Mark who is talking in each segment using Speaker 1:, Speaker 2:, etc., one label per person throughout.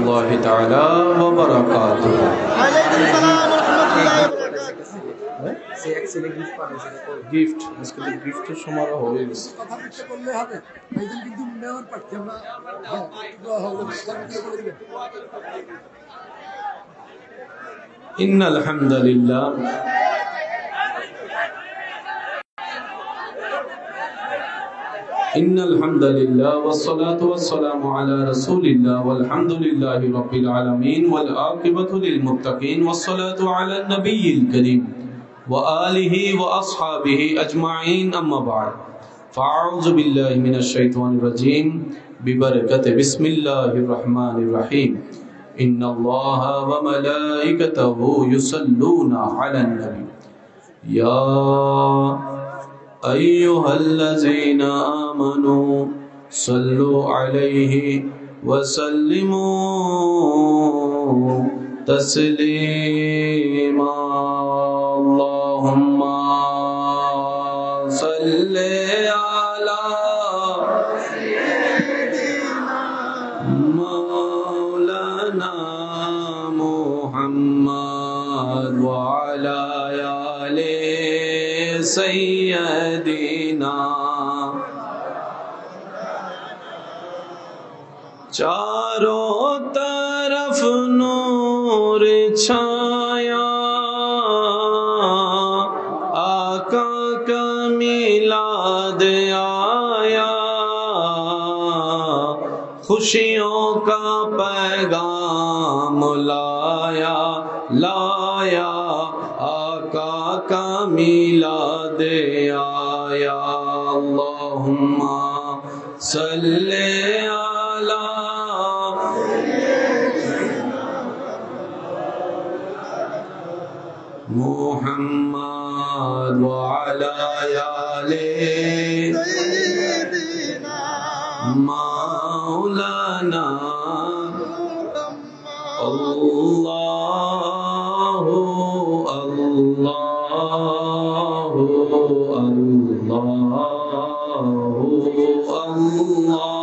Speaker 1: الله تعالى وبركاته.
Speaker 2: عليكم السلام ورحمة الله وبركاته.
Speaker 1: Gift আজকে তো গিফটের সমারোহ হয়ে গেছে।
Speaker 2: কথা বলতে করলে হবে এইদিন কিন্তু মেয়র পাচ্ছি আমরা
Speaker 1: ইন্নাল হামদুলিল্লাহ إن الحمد لله والصلاة والسلام على رسول الله والحمد لله رب العالمين والعاقبة للمتقين والصلاة على النبي الكريم وآله وأصحابه أجمعين أما بعد فأعوذ بالله من الشيطان الرجيم ببركة بسم الله الرحمن الرحيم إن الله وملائكته يصلون على النبي يا أيها الذين آمنوا صلوا عليه وسلموا تسليما اللهم صل على مولانا محمد وعلى آله सैयदीना चारों तरफ नूर छाया आका का मिलाद आया खुशियों का पैगाम लाया लाया आका का मिलाद आया अल्लाहुम्मा सल्ले अला मुहम्मद व अला आले मौलाना अल्लाहु अल्लाहु अल्लाहु अल्लाहु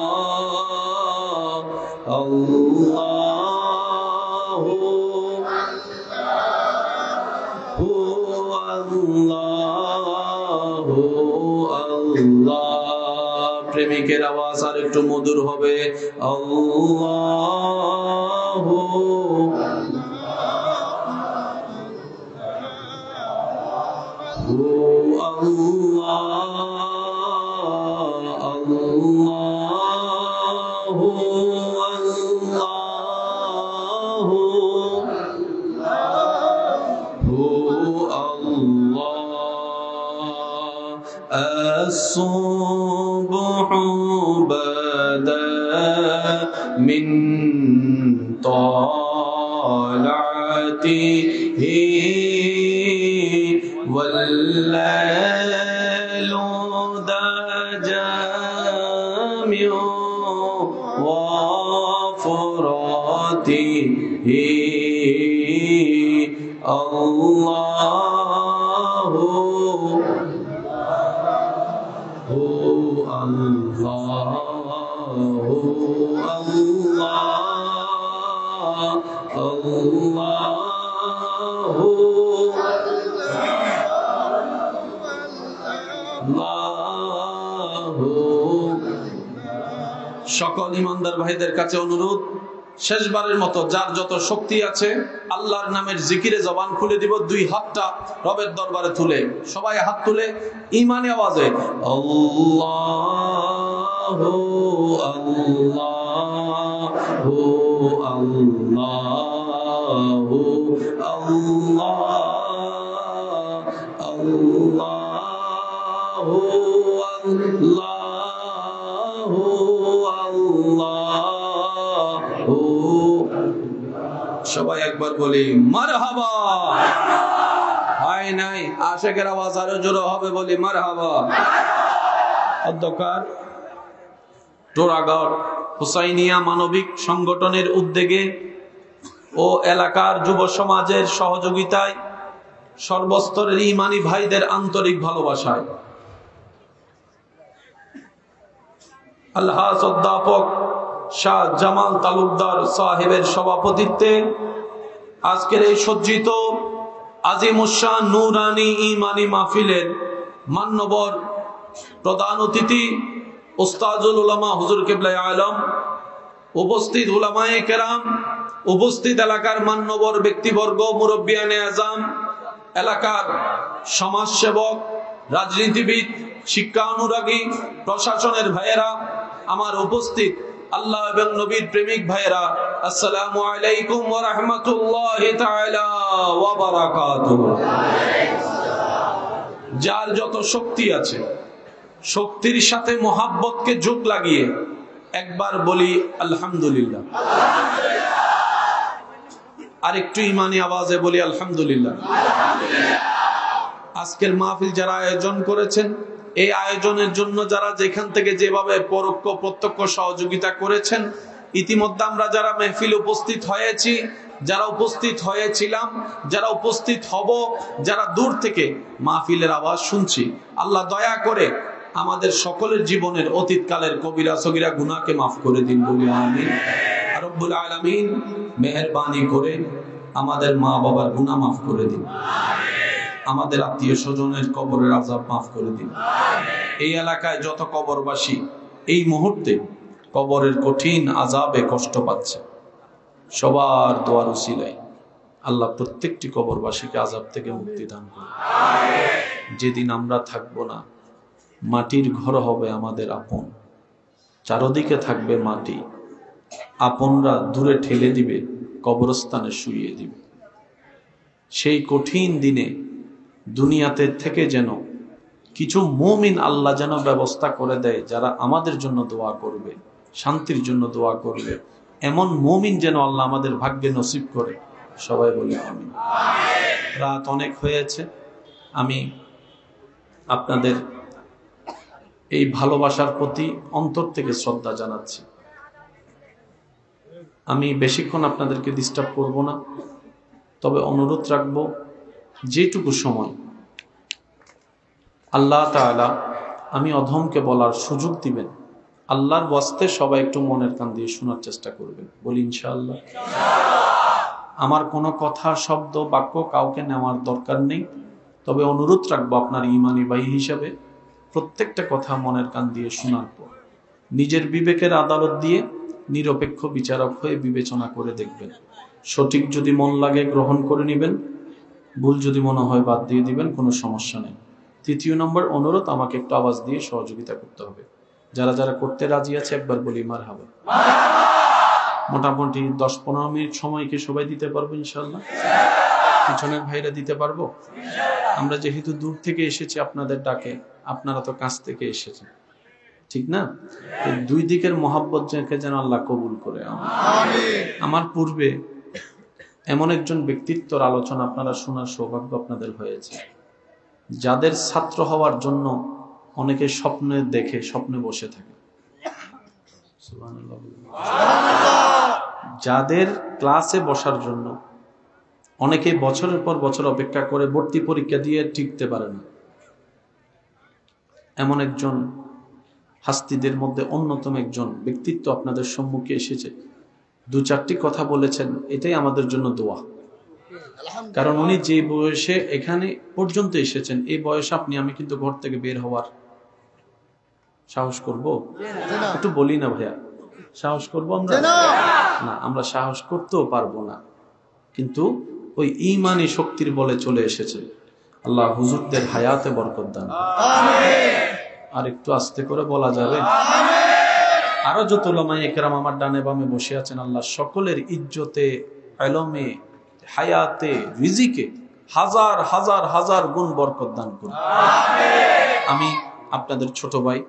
Speaker 1: अल्लाहु अल्लाह प्रेमिकेर आवाज আর একটু মধুর হবে আল্লাহু الصبح بدا من طلعته والليل دجى من وفراته الله সকল ইমানদার ভাইদের কাছে অনুরোধ শেষবারের মতো যার যত শক্তি আছে আল্লাহর নামের জিকিরে জবান খুলে দিব দুই হাতটা রবের দরবারে তুলে সবাই হাত তুলে ঈমানি আওয়াজে আল্লাহু আল্লাহু আল্লাহু আল্লাহ আল্লাহু আল্লাহু আল্লাহু সবাই একবার বলি মারহাবা হয় নাই আশিকের আওয়াজ আরো জোরে হবে বলি মারহাবা অধ্যকার টোরাগড় হুসাইনিয়া মানবিক সংগঠনের উদ্যোগে ও এলাকার যুব সমাজের সহযোগিতায় সর্বস্তরের ঈমানি ভাইদের আন্তরিক ভালোবাসায় আল্লাহ অধ্যাপক শাহ জামাল তালুকদার সাহেবের সভাপতিত্বে আজকের এই সজ্জিত আজিমুশান নূরানী ঈমানী মাহফিলের মান্যবর প্রধান অতিথি উস্তাদুল উলামা হুজুর কিবলায়ে আলম, উপস্থিত উলামায়ে কেরাম, উপস্থিত এলাকার মান্যবর ব্যক্তিবর্গ, মুরব্বিয়ানে আজম, এলাকার সমাজসেবক, রাজনীতিবিদ, শিক্ষা অনুরাগী, প্রশাসনের ভাইয়েরা, আমার উপস্থিত আল্লাহ এবং নবীর প্রেমিক ভাইয়েরা, আসসালামু আলাইকুম ওয়া রাহমাতুল্লাহি তাআলা ওয়া বারাকাতুহু। যার যত শক্তি আছে শক্তির সাথে মোহাব্বতকে যোগ লাগিয়ে একবার বলি আলহামদুলিল্লাহ। আর একটু ইমানি আওয়াজে বলি আলহামদুলিল্লাহ। আজকের মাহফিল যারা আয়োজন করেছেন, এই আয়োজনের জন্য যারা যেখান থেকে যেভাবে পরোক্ষ প্রত্যক্ষ সহযোগিতা করেছেন, ইতিমধ্যে আমরা যারা মাহফিল উপস্থিত হয়েছি, যারা উপস্থিত হয়েছিলাম, যারা উপস্থিত হব, যারা দূর থেকে মাহফিলের আওয়াজ শুনছি, আল্লাহ দয়া করে আমাদের সকলের জীবনের অতীতকালের কবিরা সগীরা গুনাহকে মাফ করে দিন বলি আমিন। আর রব্বুল আলামিন মেহেরবানি করে আমাদের মা বাবার গুনাহ মাফ করে দিন, আমাদের আত্মীয় স্বজনের কবরের আযাব মাফ করে দিন। এই এলাকায় যত কবরবাসী এই মুহূর্তে কবরের কঠিন আযাবে কষ্ট পাচ্ছে, সবার দোয়ার উসিলায় আল্লাহ প্রত্যেকটি কবরবাসীকে আযাব থেকে মুক্তি দান করুন। যেদিন আমরা থাকবো না, মাটির ঘর হবে আমাদের আপন, চারদিকে থাকবে মাটি, আপনরা দূরে ঠেলে দিবে, কবরস্থানে শুইয়ে দিবে। সেই কঠিন দিনে দুনিয়াতে থেকে যেন কিছু মুমিন আল্লাহ যেন ব্যবস্থা করে দেয়, যারা আমাদের জন্য দোয়া করবে, শান্তির জন্য দোয়া করবে, এমন মুমিন যেন আল্লাহ আমাদের ভাগ্যে নসিব করে। সবাই বলি আমিন। রাত অনেক হয়েছে, আমি আপনাদের এই ভালোবাসার প্রতি অন্তর থেকে শ্রদ্ধা জানাচ্ছি। আমি বেশিক্ষণ আপনাদেরকে ডিস্টার্ব করব না, তবে অনুরোধ রাখবো যেটুকু সময় আল্লাহ তাআলা আমি অধমকে বলার সুযোগ দিবেন, আল্লাহর ওয়াস্তে সবাই একটু মনের কান দিয়ে শোনার চেষ্টা করবেন, বলি ইনশাআল্লাহ। আমার কোনো কথা, শব্দ, বাক্য কাউকে নেওয়ার দরকার নেই, তবে অনুরোধ রাখবো আপনার ঈমানি ভাই হিসাবে প্রত্যেকটা কথা মনের কান দিয়ে শোনার পর নিজের বিবেকের আদালত দিয়ে নিরপেক্ষ বিচারক হয়ে বিবেচনা করে দেখবেন। সঠিক যদি মন লাগে গ্রহণ করে নেবেন, ভুল যদি মনে হয় বাদ দিয়ে দিবেন, কোনো সমস্যা নেই। তৃতীয় নম্বর অনুরোধ, আমাকে একটু আওয়াজ দিয়ে সহযোগিতা করতে হবে। যারা যারা করতে রাজি আছে একবার বলি মারহাবা। মোটামুটি 10-15 মিনিট সময় কি সবাই দিতে পারবো ইনশাআল্লাহ? পিছনের ভাইরা দিতে পারবো? আমরা যেহেতু দূর থেকে এসেছি আপনাদের ডাকে, আপনারা তো কাছ থেকে এসেছেন, ঠিক না? দুই দিকের মহাব্বত যেন আল্লাহ কবুল করে। আমার পূর্বে এমন একজন ব্যক্তিত্বর আলোচনা আপনারা শোনার সৌভাগ্য আপনাদের হয়েছে, যাদের ছাত্র হওয়ার জন্য অনেকে স্বপ্নে দেখে, স্বপ্নে বসে থাকে, যাদের ক্লাসে বসার জন্য অনেকে বছরের পর বছর অপেক্ষা করে ভর্তি পরীক্ষা দিয়ে টিকতে পারে না, এমন একজন হাস্তিদের মধ্যে অন্যতম একজন ব্যক্তিত্ব আপনাদের সম্মুখে এসেছে। 2-4টি কথা বলেছেন, এটাই আমাদের জন্য দোয়া। কারণ উনি যে বয়সে এখানে পর্যন্ত এসেছেন, এই বয়সে আপনি আমি কিন্তু ঘর থেকে বের হওয়ার সাহস করব? একটু বলি না ভাইয়া, সাহস করবো আমরা? না, আমরা সাহস করতেও পারবো না, কিন্তু ওই ঈমানি শক্তির বলে চলে এসেছে। আল্লাহ হুজুরদের হায়াতে বরকত দান। আর একটু আস্তে করে বলা যাবে? আরো যত উলামায়ে কেরাম আমার ডানে বামে বসে আছেন, আল্লাহ সকলের ইজ্জতে, ইলমে, হায়াতে, রিজিকে হাজার হাজার হাজার গুণ বরকত দান করুন। আমি আপনাদের ছোট ভাই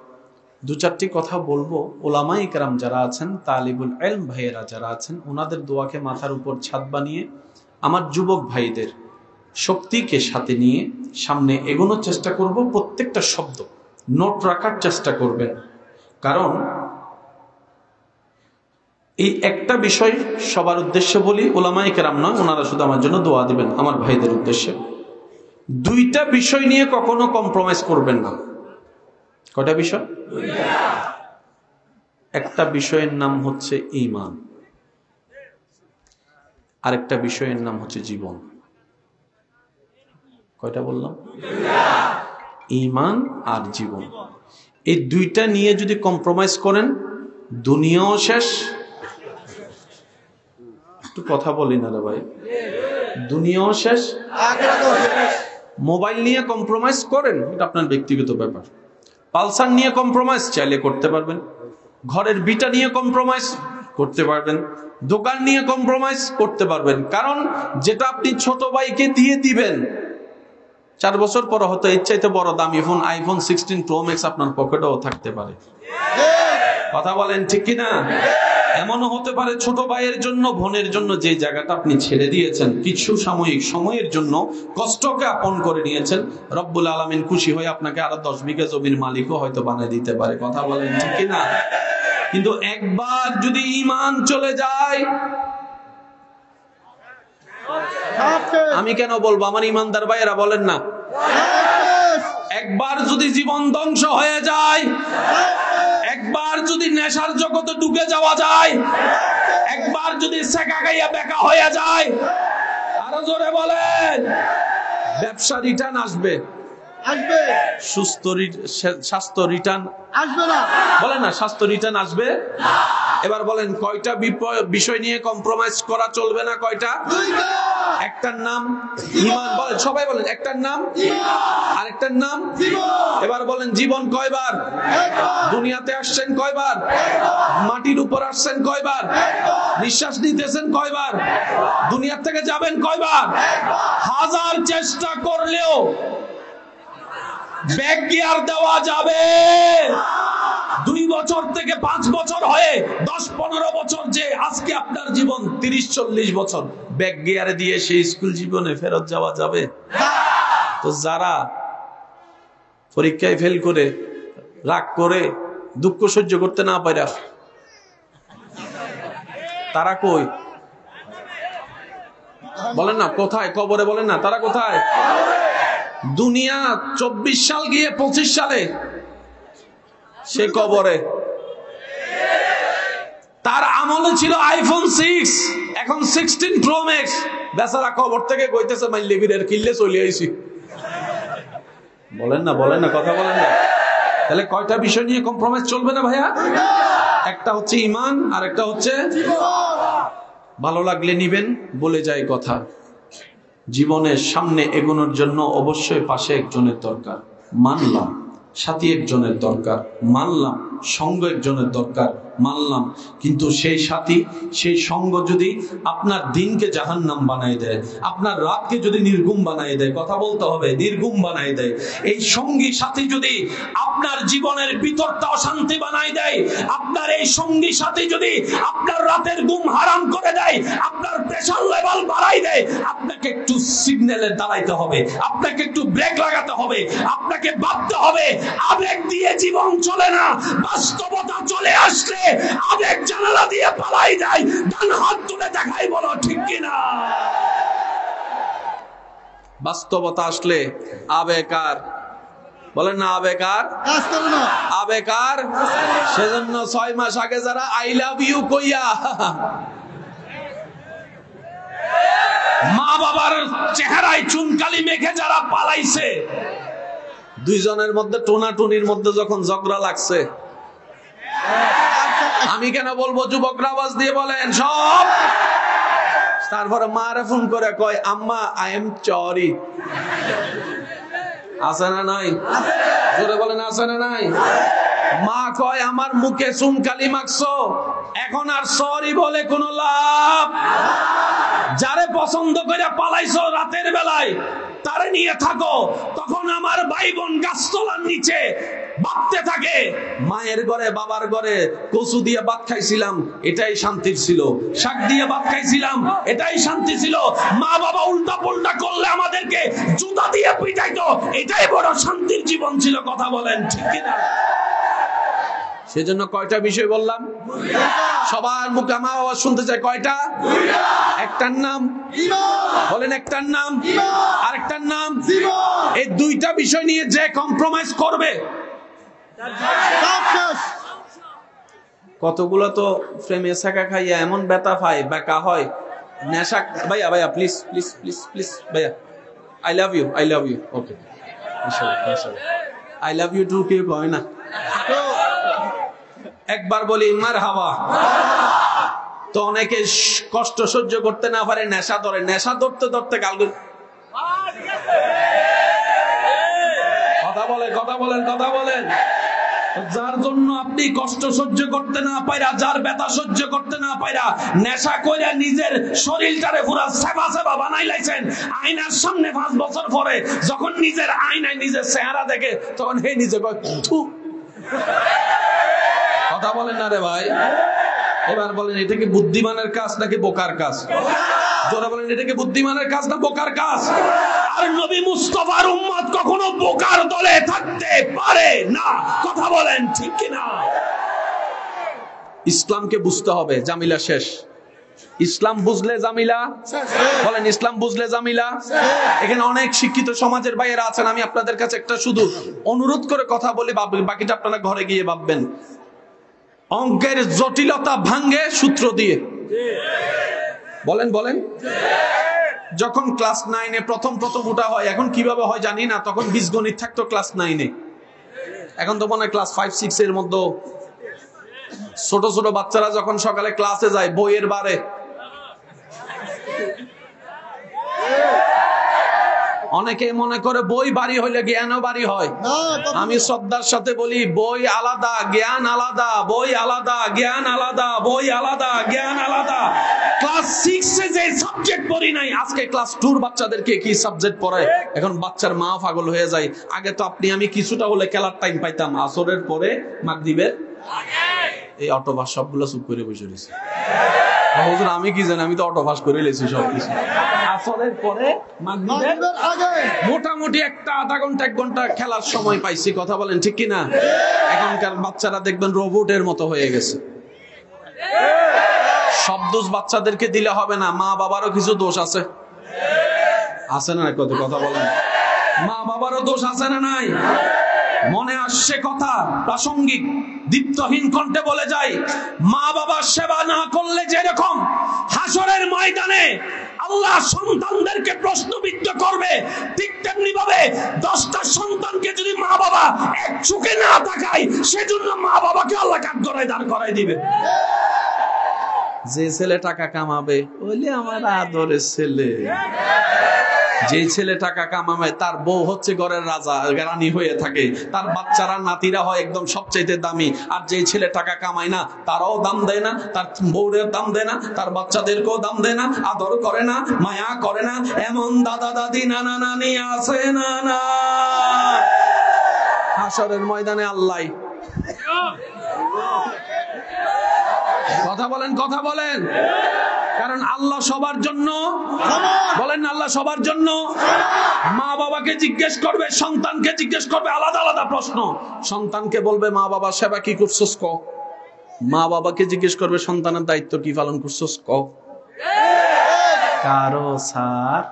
Speaker 1: 2-4টি কথা বলবো। উলামায়ে কেরাম যারা আছেন, তালিবুল ইলম ভাইয়েরা যারা আছেন, ওনাদের দোয়াকে মাথার উপর ছাদ বানিয়ে আমার যুবক ভাইদের শক্তিকে সাথে নিয়ে সামনে এগোনোর চেষ্টা করব। প্রত্যেকটা শব্দ নোট রাখার চেষ্টা করবেন, কারণ এই একটা বিষয় সবার উদ্দেশ্যে বলি, উলামায়ে কেরাম নয়, ওনারা শুধু আমার জন্য দোয়া দিবেন, আমার ভাইদের উদ্দেশ্যে। 2টা বিষয় নিয়ে কখনো কম্প্রোমাইজ করবেন না। কয়টা বিষয়? একটা বিষয়ের নাম হচ্ছে ঈমান, আরেকটা বিষয়ের নাম হচ্ছে জীবন। কয়টা বললাম? ঈমান আর জীবন। এই দুইটা নিয়ে যদি কম্প্রোমাইজ করেন, দুনিয়াও শেষ। একটু কথা বলি না রে ভাই, দুনিয়াও শেষ, মোবাইল নিয়ে কম্প্রোমাইজ করেন, এটা আপনার ব্যক্তিগত ব্যাপার। পালসার নিয়ে কম্প্রোমাইজ চাইলে করতে পারবেন, ঘরের বিটা নিয়ে কম্প্রোমাইজ করতে পারবেন, দোকান নিয়ে কম্প্রোমাইজ করতে পারবেন। কারণ যেটা আপনি ছোট ভাইকে দিয়ে দিবেন, 4 বছর পর হয়তো এর চাইতে বড় দামি ফোন আইফোন 16 প্রো ম্যাক্স আপনার পকেটেও থাকতে পারে। কথা বলেন ঠিক কিনা? এমনও হতে পারে ছোট ভাইয়ের জন্য, বোনের জন্য যে জায়গাটা আপনি ছেড়ে দিয়েছেন, কিছু সাময়িক সময়ের জন্য কষ্টকে আপন করে নিয়েছেন, রব্বুল আলামিন খুশি হয়ে আপনাকে আরো 10 বিঘা জমির মালিকও হয়তো বানিয়ে দিতে পারে। কথা বলেন ঠিক কিনা? কিন্তু একবার যদি ঈমান চলে যায়, আমি কেন বলবো, আমার ঈমানদার ভাইয়েরা বলেন না, একবার যদি জীবন ধ্বংস হয়ে যায়, একবার যদি নেশার জগতে ঢুকে যাওয়া যায়, একবার যদি সেকা গাইয়া বেকা হয়ে যায়, আরো জোরে বলেন, ব্যবসা রিটার্ন আসবে,
Speaker 2: আসবে
Speaker 1: সুস্থ স্বাস্থ্য রিটার্ন
Speaker 2: আসবে না,
Speaker 1: বলেন না, স্বাস্থ্য রিটার্ন আসবে। এবার বলেন কয়টা বিষয় নিয়ে কম্প্রোমাইজ করা চলবে না? কয়টা? একটার নাম ঈমান, বলেন সবাই বলেন, একটার নাম, আরেকটার নাম জীবন। এবার বলেন জীবন কয়বার? দুনিয়াতে আসছেন কয়বার? মাটির উপর আসছেন কয়বার? নিঃশ্বাস নিতেছেন কয়বার? দুনিয়া থেকে যাবেন কয়বার? হাজার চেষ্টা করলেও ব্যাক গিয়ার দেওয়া যাবে। 2 বছর থেকে 5 বছর হয়ে 10-15 বছর, যে আজকে আপনার জীবন 30-40 বছর, ব্যাক গিয়ারে দিয়ে সেই স্কুল জীবনে ফেরত যাওয়া যাবে? তো যারা পরীক্ষায় ফেল করে, রাগ করে, দুঃখ সহ্য করতে না পারে, তারা কই? বলেন না কোথায়? কবরে বলেন না, তারা কোথায়? দুনিয়া 24 সাল গিয়ে 25 সালে সে কবরে। তার আমলে ছিল আইফোন 6, এখন 16 প্রো ম্যাক্স, বেচারা কবর থেকে কইতেছে মাইলে বিরের কিল্লে চলে আইছি। বলেন না, বলেন না, কথা বলেন না। তাহলে কয়টা বিষয় নিয়ে কম্প্রোমাইজ চলবে না ভাইয়া? একটা হচ্ছে ঈমান, আর একটা হচ্ছে ভালো লাগলে নিবেন, বলে যায় কথা। জীবনের সামনে এগোনোর জন্য অবশ্যই পাশে একজনের দরকার, মানলাম। সাথী একজনের দরকার, মানলাম। সঙ্গ একজনের দরকার, মানলাম। কিন্তু সেই সাথী, সেই সঙ্গ যদি আপনার দিনকে জাহান্নাম বানায় দেয়, আপনার রাতকে যদি নির্ঘুম বানায় দেয়, কথা বলতে হবে, নির্ঘুম বানায় দেয়, এই সঙ্গী সাথী যদি আপনার জীবনের ভিতরটা অশান্তি বানায় দেয়, আপনার এই সঙ্গী সাথী যদি আপনার রাতের ঘুম হারাম করে দেয়, আপনার প্রেসার লেভেল বাড়ায় দেয়, আপনাকে একটু সিগন্যালে দাঁড়াইতে হবে, আপনাকে একটু ব্রেক লাগাতে হবে, আপনাকে ভাবতে হবে। আবেগ দিয়ে জীবন চলে না, বাস্তবতা চলে আসলে আবেগ জানালা দিয়ে পালাই যায়। ডান হাত তুলে দেখাই, বলো ঠিক কিনা? বাস্তবতা আসলে আবেগ আর, বলেন না, আবেগ আর
Speaker 2: কাজ করে না,
Speaker 1: আবেগ আর। সেজন্য 6 মাস আগে যারা আই লাভ ইউ কইয়া মা বাবার চেহারায় চুনকালি মেখে যারা পালাইছে, দুইজনের মধ্যে টোনাটুনির মধ্যে যখন ঝগড়া লাগছে, আমি কেন বলবো, যুবকরা আওয়াজ দিয়ে বলেন সব। তারপরে মারে ফোন করে কয়, আম্মা আই এম সরি। আছে না নাই? জোরে বলেন, আছে না নাই? মা কয়, আমার মুখে চুনকালি মাখছো, এখন আর সরি বলে কোনো লাভ। যারে পছন্দ করে পালাইছো রাতের বেলায়, তারে নিয়ে থাকো। তখন আমার ভাই বোন গাছতলার নিচে ভাবতে থাকে, মায়ের ঘরে বাবার ঘরে কচু দিয়ে ভাত খাইছিলাম, এটাই শান্তির ছিল, শাক দিয়ে ভাত খাইছিলাম, এটাই শান্তি ছিল। মা বাবা উল্টা পুল্টা করলে আমাদেরকে জুতা দিয়ে পিটাইতো, এটাই বড় শান্তির জীবন ছিল। কথা বলেন ঠিক কিনা? সেজন্য কয়টা বিষয় বললাম? সবার মুখে আমার আওয়াজ শুনতে চাই, কয়টা? একটার নাম ঈমান, বলেন একটার নাম ঈমান, আরেকটার নাম জীবন। এই দুইটা বিষয় নিয়ে যে কম্প্রোমাইজ করবে, কতগুলো তো ফ্রেমে ছাকা খাইয়া এমন ব্যথা পায় বেকা হয় নেশা। ভাইয়া ভাইয়া প্লিজ প্লিজ প্লিজ প্লিজ ভাইয়া, I love you okay, I love you too কেউ কয় না, একবার বলি মারহাবা। তো অনেকে কষ্ট সহ্য করতে না পারে, নেশা ধরে, নেশা ধরতে ধরতে গাল কথা বলেন। যার জন্য আপনি কষ্ট সহ্য করতে না পাইরা, যার ব্যথা সহ্য করতে না পাইরা নেশা কইরা নিজের শরীরটারে পুরো সেবা সেবা বানাই লাইছেন, আয়নার সামনে 5 বছর পরে যখন নিজের আয়নায় নিজের চেহারা দেখে তখন হে নিজে কয় থু। কথা বলেন না রে ভাই। এবার বলেন এটা কি বুদ্ধিমানের কাজ নাকি বোকার কাজ? জোরে বলেন এটা কি বুদ্ধিমানের কাজ না বোকার কাজ? আর নবী মুস্তাফার উম্মত কখনো বোকার দলে থাকতে পারে না। কথা বলেন ঠিক কি না? ইসলামকে বুঝতে হবে। জামিলা শেষ। ইসলাম বুঝলে জামিলা, বলেন ইসলাম বুঝলে জামিলা। এখানে অনেক শিক্ষিত সমাজের ভাইয়েরা আছেন, আমি আপনাদের কাছে একটা শুধু অনুরোধ করে কথা বলি, বাকিটা আপনারা ঘরে গিয়ে ভাববেন। অঙ্কের জটিলতা ভাঙ্গে সূত্র দিয়ে। বলেন বলেন। যখন ক্লাস 9-এ প্রথম উঠা হয়, এখন কিভাবে হয় জানি না, তখন বীজগণিত থাকতো ক্লাস 9-এ, এখন তো মনে হয় ক্লাস 5-6 এর মধ্যে। ছোট ছোট বাচ্চারা যখন সকালে ক্লাসে যায় বইয়ের বারে, অনেকে মনে করে বই বাড়ি হইলে জ্ঞানও বাড়ি হয়। আমি শ্রদ্ধার সাথে বলি বই আলাদা জ্ঞান আলাদা, বই আলাদা জ্ঞান আলাদা, বই আলাদা জ্ঞান আলাদা। ক্লাস 6-এ যে সাবজেক্ট পড়ি নাই, আজকে ক্লাস 2-র বাচ্চাদেরকে কি সাবজেক্ট পড়ায়। এখন বাচ্চার মা পাগল হয়ে যায়। আগে তো আপনি আমি কিছুটা হলে খেলার টাইম পাইতাম, আসরের পরে মাগরিবের এই অটোবাস সবগুলো চুপ করে বসে রয়েছে। হুজুর আমি কি জানি, আমি তো অটোবাস করে লেছি সবকিছু। আসরের পরে মাগরিবের আগে মোটামুটি একটা আধা ঘন্টা 1 ঘন্টা খেলার সময় পাইছি। কথা বলেন ঠিক কি না? এখনকার বাচ্চারা দেখবেন রোবটের মতো হয়ে গেছে। সব দোষ বাচ্চাদেরকে দিলে হবে না, মা বাবারও কিছু দোষ আছে। আছে না? কত কথা বলেন। মা বাবারও দোষ আছে না নাই? মনে আসছে কথা প্রাসঙ্গিক, দীপ্তহীন কণ্ঠে বলে যাই, মা বাবার সেবা না করলে যেরকম হাসরের ময়দানে আল্লাহ সন্তানদেরকে প্রশ্নবিদ্ধ করবে, ঠিক তেমনি ভাবে 10টা সন্তানকে যদি মা বাবা এক চোখে না তাকায়, সেজন্য মা বাবাকে আল্লাহ কাঠগড়ায় দাঁড় করায় দিবে। যে ছেলে টাকা কামাবে ওইলে আমার আদরের ছেলে। যে ছেলে টাকা কামাবে তার বউ হচ্ছে ঘরের রাজা রানী হয়ে থাকে, তার বাচ্চারা নাতিরা হয় একদম সবচাইতে দামি। আর যে ছেলে টাকা কামায় না, তারাও দাম দেয় না, তার বউরের দাম দেয় না, তার বাচ্চাদেরকেও দাম দেয় না, আদর করে না, মায়া করে না। এমন দাদা দাদি নানা নানি আছে না? না, হাসরের ময়দানে আল্লাহ। কথা বলেন কথা বলেন। কারণ আল্লাহ সবার জন্য, বলেন আল্লাহ সবার জন্য। মা বাবাকে জিজ্ঞেস করবে, সন্তানকে জিজ্ঞেস করবে, আলাদা আলাদা প্রশ্ন। সন্তানকে বলবে মা বাবার সেবা কি করছস ক। মা বাবাকে জিজ্ঞেস করবে সন্তানের দায়িত্ব কি পালন করছস ক। কারো স্যার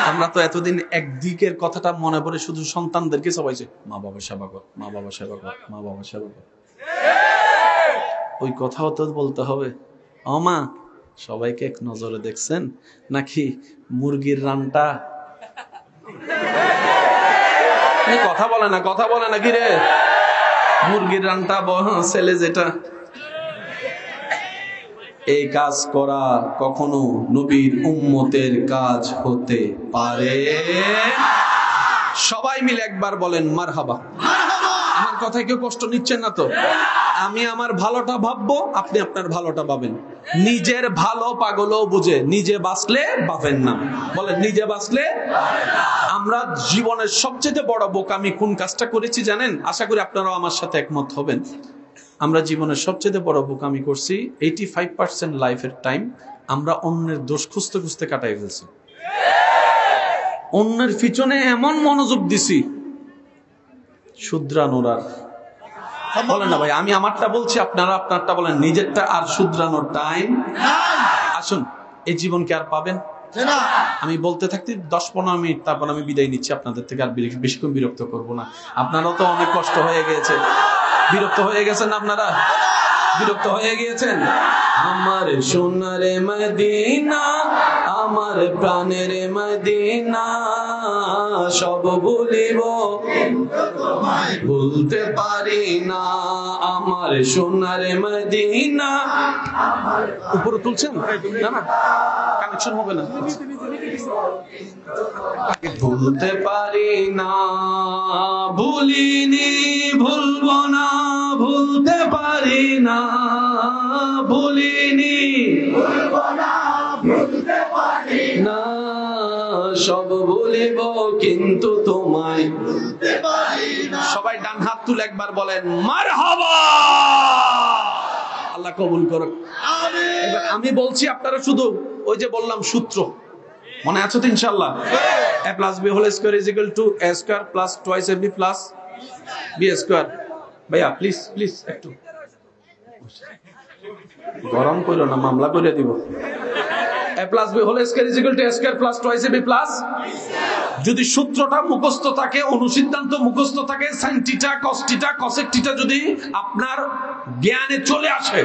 Speaker 1: আমরা তো এতদিন একদিকের কথাটা মনে পড়ে শুধু সন্তানদেরকে সবাইছে মা বাবার সেবা কর, মা বাবার সেবা কর, মা বাবার সেবা কর। ওই কথাও তো বলতে হবে, ও মা সবাইকে এক নজরে দেখছেন নাকি মুরগির রানটা। কথা বলে না, কথা বলে না কি রে, মুরগির রানটা ছেলে যেটা। এই কাজ করা কখনো নবীর উম্মতের কাজ হতে পারে। সবাই মিলে একবার বলেন মারহাবা। আমার কথায় কেউ কষ্ট নিচ্ছেন না তো? আমি আমার ভালোটা ভাববো, আপনি আপনার ভালোটা ভাবেন। নিজের ভালো পাগলও বুঝে, নিজে বাঁচলে পাবেন না। বলেন নিজে বাঁচলে। আমরা জীবনের সবচেয়ে বড় বোকামি কোন কাজটা করেছি জানেন? আশা করি আপনারাও আমার সাথে একমত হবেন। আমরা জীবনের সবচেয়ে বড় বোকামি করছি, 85% লাইফের টাইম আমরা অন্যের দোষ খুঁজতে খুঁজতে কাটাই ফেলছি। অন্যের পিছনে এমন মনোযোগ দিছি শুধরানোর আর বলেন না ভাই, আমি আমারটা বলছি, আপনারা আপনারটা বলেন। নিজেরটা আর শুধরানোর টাইম। আসুন, এই জীবনকে আর পাবেন না। আমি বলতে থাকতে 10-15 মিনিট, তারপর আমি বিদায় নিচ্ছি আপনাদের থেকে। আর বেশিক্ষণ বিরক্ত করব না। আপনারাও তো অনেক কষ্ট হয়ে গেছে, বিরক্ত হয়ে গেছেন আপনারা। বিরক্ত হয়ে গিয়েছেন? আমার সোনার মদিনা, আমার প্রাণের মদিনা, সব ভুলিব ভুলতে পারি না। আমার সোনার মদিনা, উপরে তুলছেন না? না, কানেকশন হবে না। ভুলতে পারি না, ভুলিনি, ভুলবো না, ভুলতে পারি না, ভুলিনি, ভুলবো না, ভুলতে পারি না, সব ভুলিব কিন্তু তোমায় ভুলতে পারি না। সবাই ডান হাত তুলে একবার বলেন মারহাবা। আল্লাহ কবুল করুক। আমিন। এবার আমি বলছি, আপনারা শুধু ওই যে বললাম সূত্র মনে আছে তো ইনশাআল্লাহ? a plus b whole square is equal to a square plus twice ab plus b square। ভাইয়া প্লিজ প্লিজ একটু গরম করো না, মামলা করে দিব। a plus b whole square is equal to a square plus twice ab plus। যদি সূত্রটা মুখস্থ থাকে, অনুসিদ্ধান্ত মুখস্থ থাকে, sin theta cos theta cosec theta যদি আপনার জ্ঞানে চলে আসে,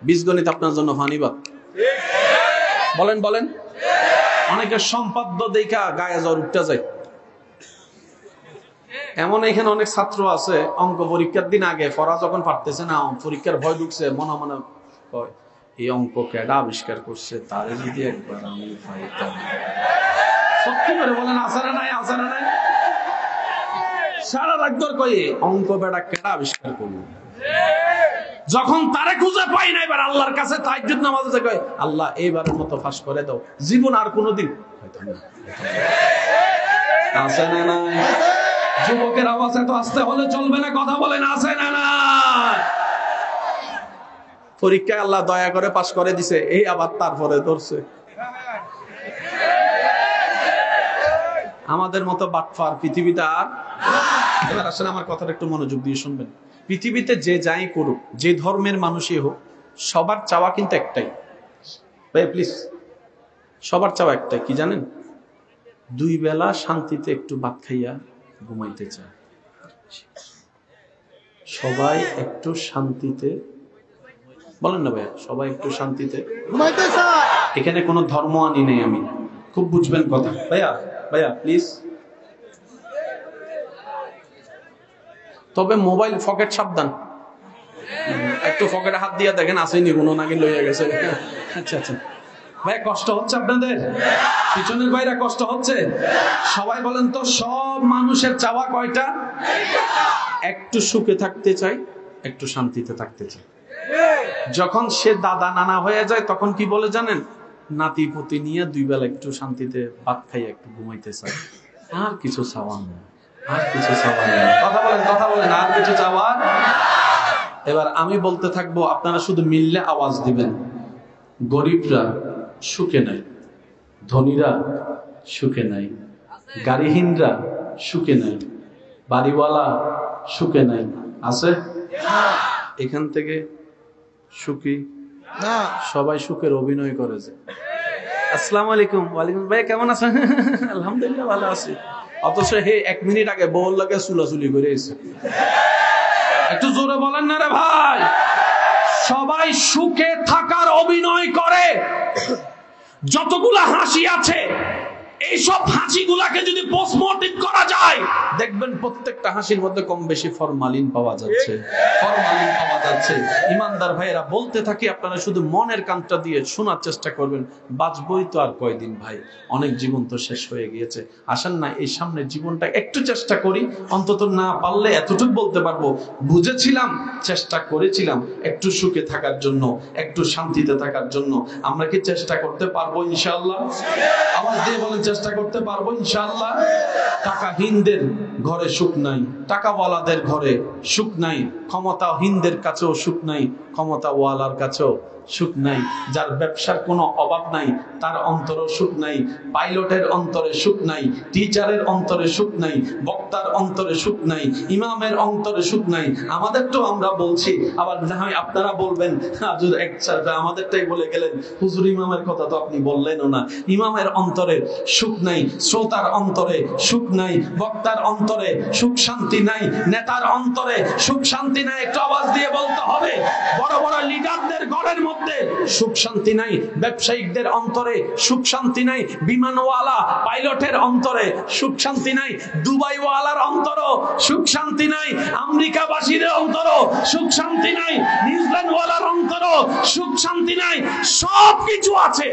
Speaker 1: বীজগণিত আপনার জন্য ফানিবাদ। বলেন বলেন। অনেকের সম্পাদ্য দেখা গায়ে জ্বর উঠতে যায়। এমন এখানে অনেক ছাত্র আছে, অঙ্ক পরীক্ষার দিন আগে পড়া যখন পারতেছে না, পরীক্ষার ভয় ঢুকছে, মনে মনে কয় এই অঙ্ক কেডা আবিষ্কার করছে, তারে যদি একবার আমি পাইতাম। সত্যি করে বলেন, আসারা নাই, আসারা নাই। সারা রাত ধরে কয় অঙ্ক বেড়া কেডা আবিষ্কার করলো। যখন তারে খুঁজে পাই না, এবার আল্লাহর কাছে তাহাজ্জুদ নামাজে কয় আল্লাহ এইবারের মতো ফাঁস করে দাও, জীবন আর কোনোদিন হয়তো না। আছে না নাই? যুবকের আওয়াজ এত আসতে হলে চলবে না, কথা বলেন আছে না নাই? পরীক্ষায় আল্লাহ দয়া করে পাস করে দিছে, এই আবার তারপরে ধরছে। আমাদের মতো বাটফার পৃথিবীতে আর। এবার আসলে আমার কথাটা একটু মনোযোগ দিয়ে শুনবেন। পৃথিবীতে যে যাই করুক, যে ধর্মের মানুষই হোক, সবার চাওয়া কিন্তু একটাই। ভাই প্লিজ, সবার চাওয়া একটাই, কি জানেন? দুই বেলা শান্তিতে একটু ভাত খাইয়া ঘুমাইতে চায়। সবাই একটু শান্তিতে, বলেন না ভাইয়া, সবাই একটু শান্তিতে
Speaker 2: ঘুমাইতে চায়।
Speaker 1: এখানে কোনো ধর্ম আনি নেই, আমি খুব বুঝবেন কথা। ভাইয়া ভাইয়া প্লিজ। তবে মোবাইল পকেট সাবধান, একটু পকেটে হাত দিয়ে দেখেন আসেনি কোনো, নাকি লইয়া গেছে। আচ্ছা আচ্ছা ভাই, কষ্ট হচ্ছে আপনাদের? পিছনের ভাইরা কষ্ট হচ্ছে? সবাই বলেন তো, সব মানুষের চাওয়া কয়টা? একটু সুখে থাকতে চাই, একটু শান্তিতে থাকতে চাই। যখন সে দাদা নানা হয়ে যায়, তখন কি বলে জানেন? নাতি পুতি নিয়ে দুই বেলা একটু শান্তিতে ভাত খাইয়া একটু ঘুমাইতে চায়, আর কিছু চাওয়া নেই, আর কিছু চাওয়া নেই। কথা বলেন, কথা বলেন, আর কিছু চাওয়া। এবার আমি বলতে থাকবো, আপনারা শুধু মিললে আওয়াজ দিবেন। গরিবরা সুখে নাই, ধনীরা সুখে নাই, গাড়িহীনরা সুখে নাই, বাড়িওয়ালা সুখে নাই। আছে এখান থেকে সুখী
Speaker 2: না,
Speaker 1: সবাই সুখের অভিনয় করে যে। আসসালামু আলাইকুম। ওয়ালাইকুম। ভাই কেমন আছেন? আলহামদুলিল্লাহ ভালো আছি। অথচ হে 1 মিনিট আগে বউর লাগে চুলাচুলি করে এসে। একটু জোরে বলেন না রে ভাই। সবাই সুখে থাকার অভিনয় করে। যতগুলা হাসি আছে, এইসব হাসিগুলাকে যদি পোস্টমর্টেম করা যায়, দেখবেন প্রত্যেকটা হাসির মধ্যে কম বেশি ফরমালিন পাওয়া যাচ্ছে, ফরমালিন পাওয়া যাচ্ছে। ইমানদার ভাইয়েরা, বলতে থাকি, আপনারা শুধু মনের কানটা দিয়ে শোনার চেষ্টা করবেন। বাঁচবই তো আর কয়দিন ভাই, অনেক জীবন তো শেষ হয়ে গিয়েছে। আসেন না এই সামনের জীবনটা একটু চেষ্টা করি, অন্তত না পারলে এতটুকু বলতে পারবো, বুঝেছিলাম, চেষ্টা করেছিলাম একটু সুখে থাকার জন্য, একটু শান্তিতে থাকার জন্য। আমরা কি চেষ্টা করতে পারবো ইনশাআল্লাহ? আওয়াজ দিয়ে বলেন, চেষ্টা করতে পারবো ইনশাআল্লাহ। টাকাহীনদের ঘরে সুখ নাই, টাকাওয়ালাদের ঘরে সুখ নাই, ক্ষমতাহীনদের কাছেও সুখ নাই, ক্ষমতাওয়ালার কাছেও সুখ নাই, যার ব্যবসার কোনো অভাব নাই তার অন্তরে সুখ নাই, পাইলটের অন্তরে সুখ নাই, টিচারের অন্তরে সুখ নাই, বক্তার অন্তরে সুখ নাই, ইমামের অন্তরে সুখ নাই। আমাদের তো আমরা বলছি, আবার না হয় আপনারা বলবেন আমাদেরটাই বলে গেলেন, হুজুর ইমামের কথা তো আপনি বললেনও না। ইমামের অন্তরে সুখ নাই, শ্রোতার অন্তরে সুখ নাই, বক্তার অন্তরে সুখ শান্তি নাই, নেতার অন্তরে সুখ শান্তি নাই। একটু আওয়াজ দিয়ে বলতে হবে। বড় বড় লিডারদের ঘরের মধ্যে সুখ শান্তি নাই, ব্যবসায়িকদের অন্তরে সুখ শান্তি নাই, বিমানওয়ালা পাইলটের অন্তরে সুখ শান্তি নাই, দুবাইওয়ালার অন্তরও সুখ শান্তি নাই, আমেরিকাবাসীদের অন্তরও সুখ শান্তি নাই, নিউজিল্যান্ডওয়ালার অন্তরও সুখ শান্তি নাই। সব কিছু আছে।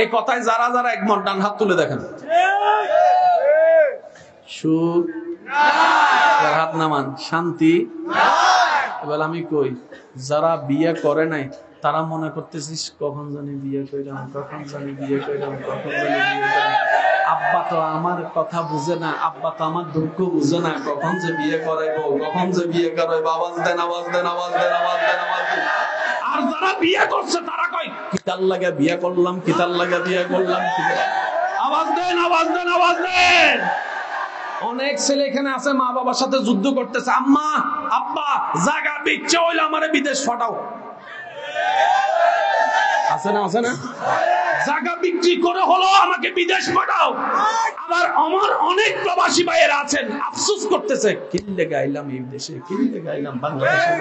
Speaker 1: এই কথায় যারা যারা একমত ডান হাত তুলে দেখেন। সুখ হাত নামান, শান্তি। এবার আমি কই, যারা বিয়ে করে নাই তারা মনে করতেছিস কখন জানি বিয়ে কইরাম, কখন জানি বিয়ে কইরাম, কখন জানি বিয়ে কইরাম। আব্বা তো আমার কথা বুঝে না, আব্বা তো আমার দুঃখ বুঝে না, কখন যে বিয়ে করাইবো, কখন যে বিয়ে করাইবো। আওয়াজ দেন, আওয়াজ দেন, আওয়াজ দেন, আওয়াজ দেন, আওয়াজ দেন। আর যারা বিয়ে করছে তারা কয় কিতার লাগা বিয়ে করলাম, কিতার লাগা বিয়ে করলাম। আওয়াজ দেন, আওয়াজ দেন, আওয়াজ দেন। অনেক ছেলে এখানে আছে মা বাবার সাথে যুদ্ধ করতেছে, আম্মা আব্বা জায়গা বিচ্ছে হইলে আমারে বিদেশ পাঠাও। আছে না, আছে না? জায়গা বিক্রি করে হলো আমাকে বিদেশ পাঠাও। আবার আমার অনেক প্রবাসী ভাইয়েরা আছেন আফসোস করতেছে, কিল্লে গাইলাম এই দেশে, কিল্লে গাইলাম বাংলাদেশে।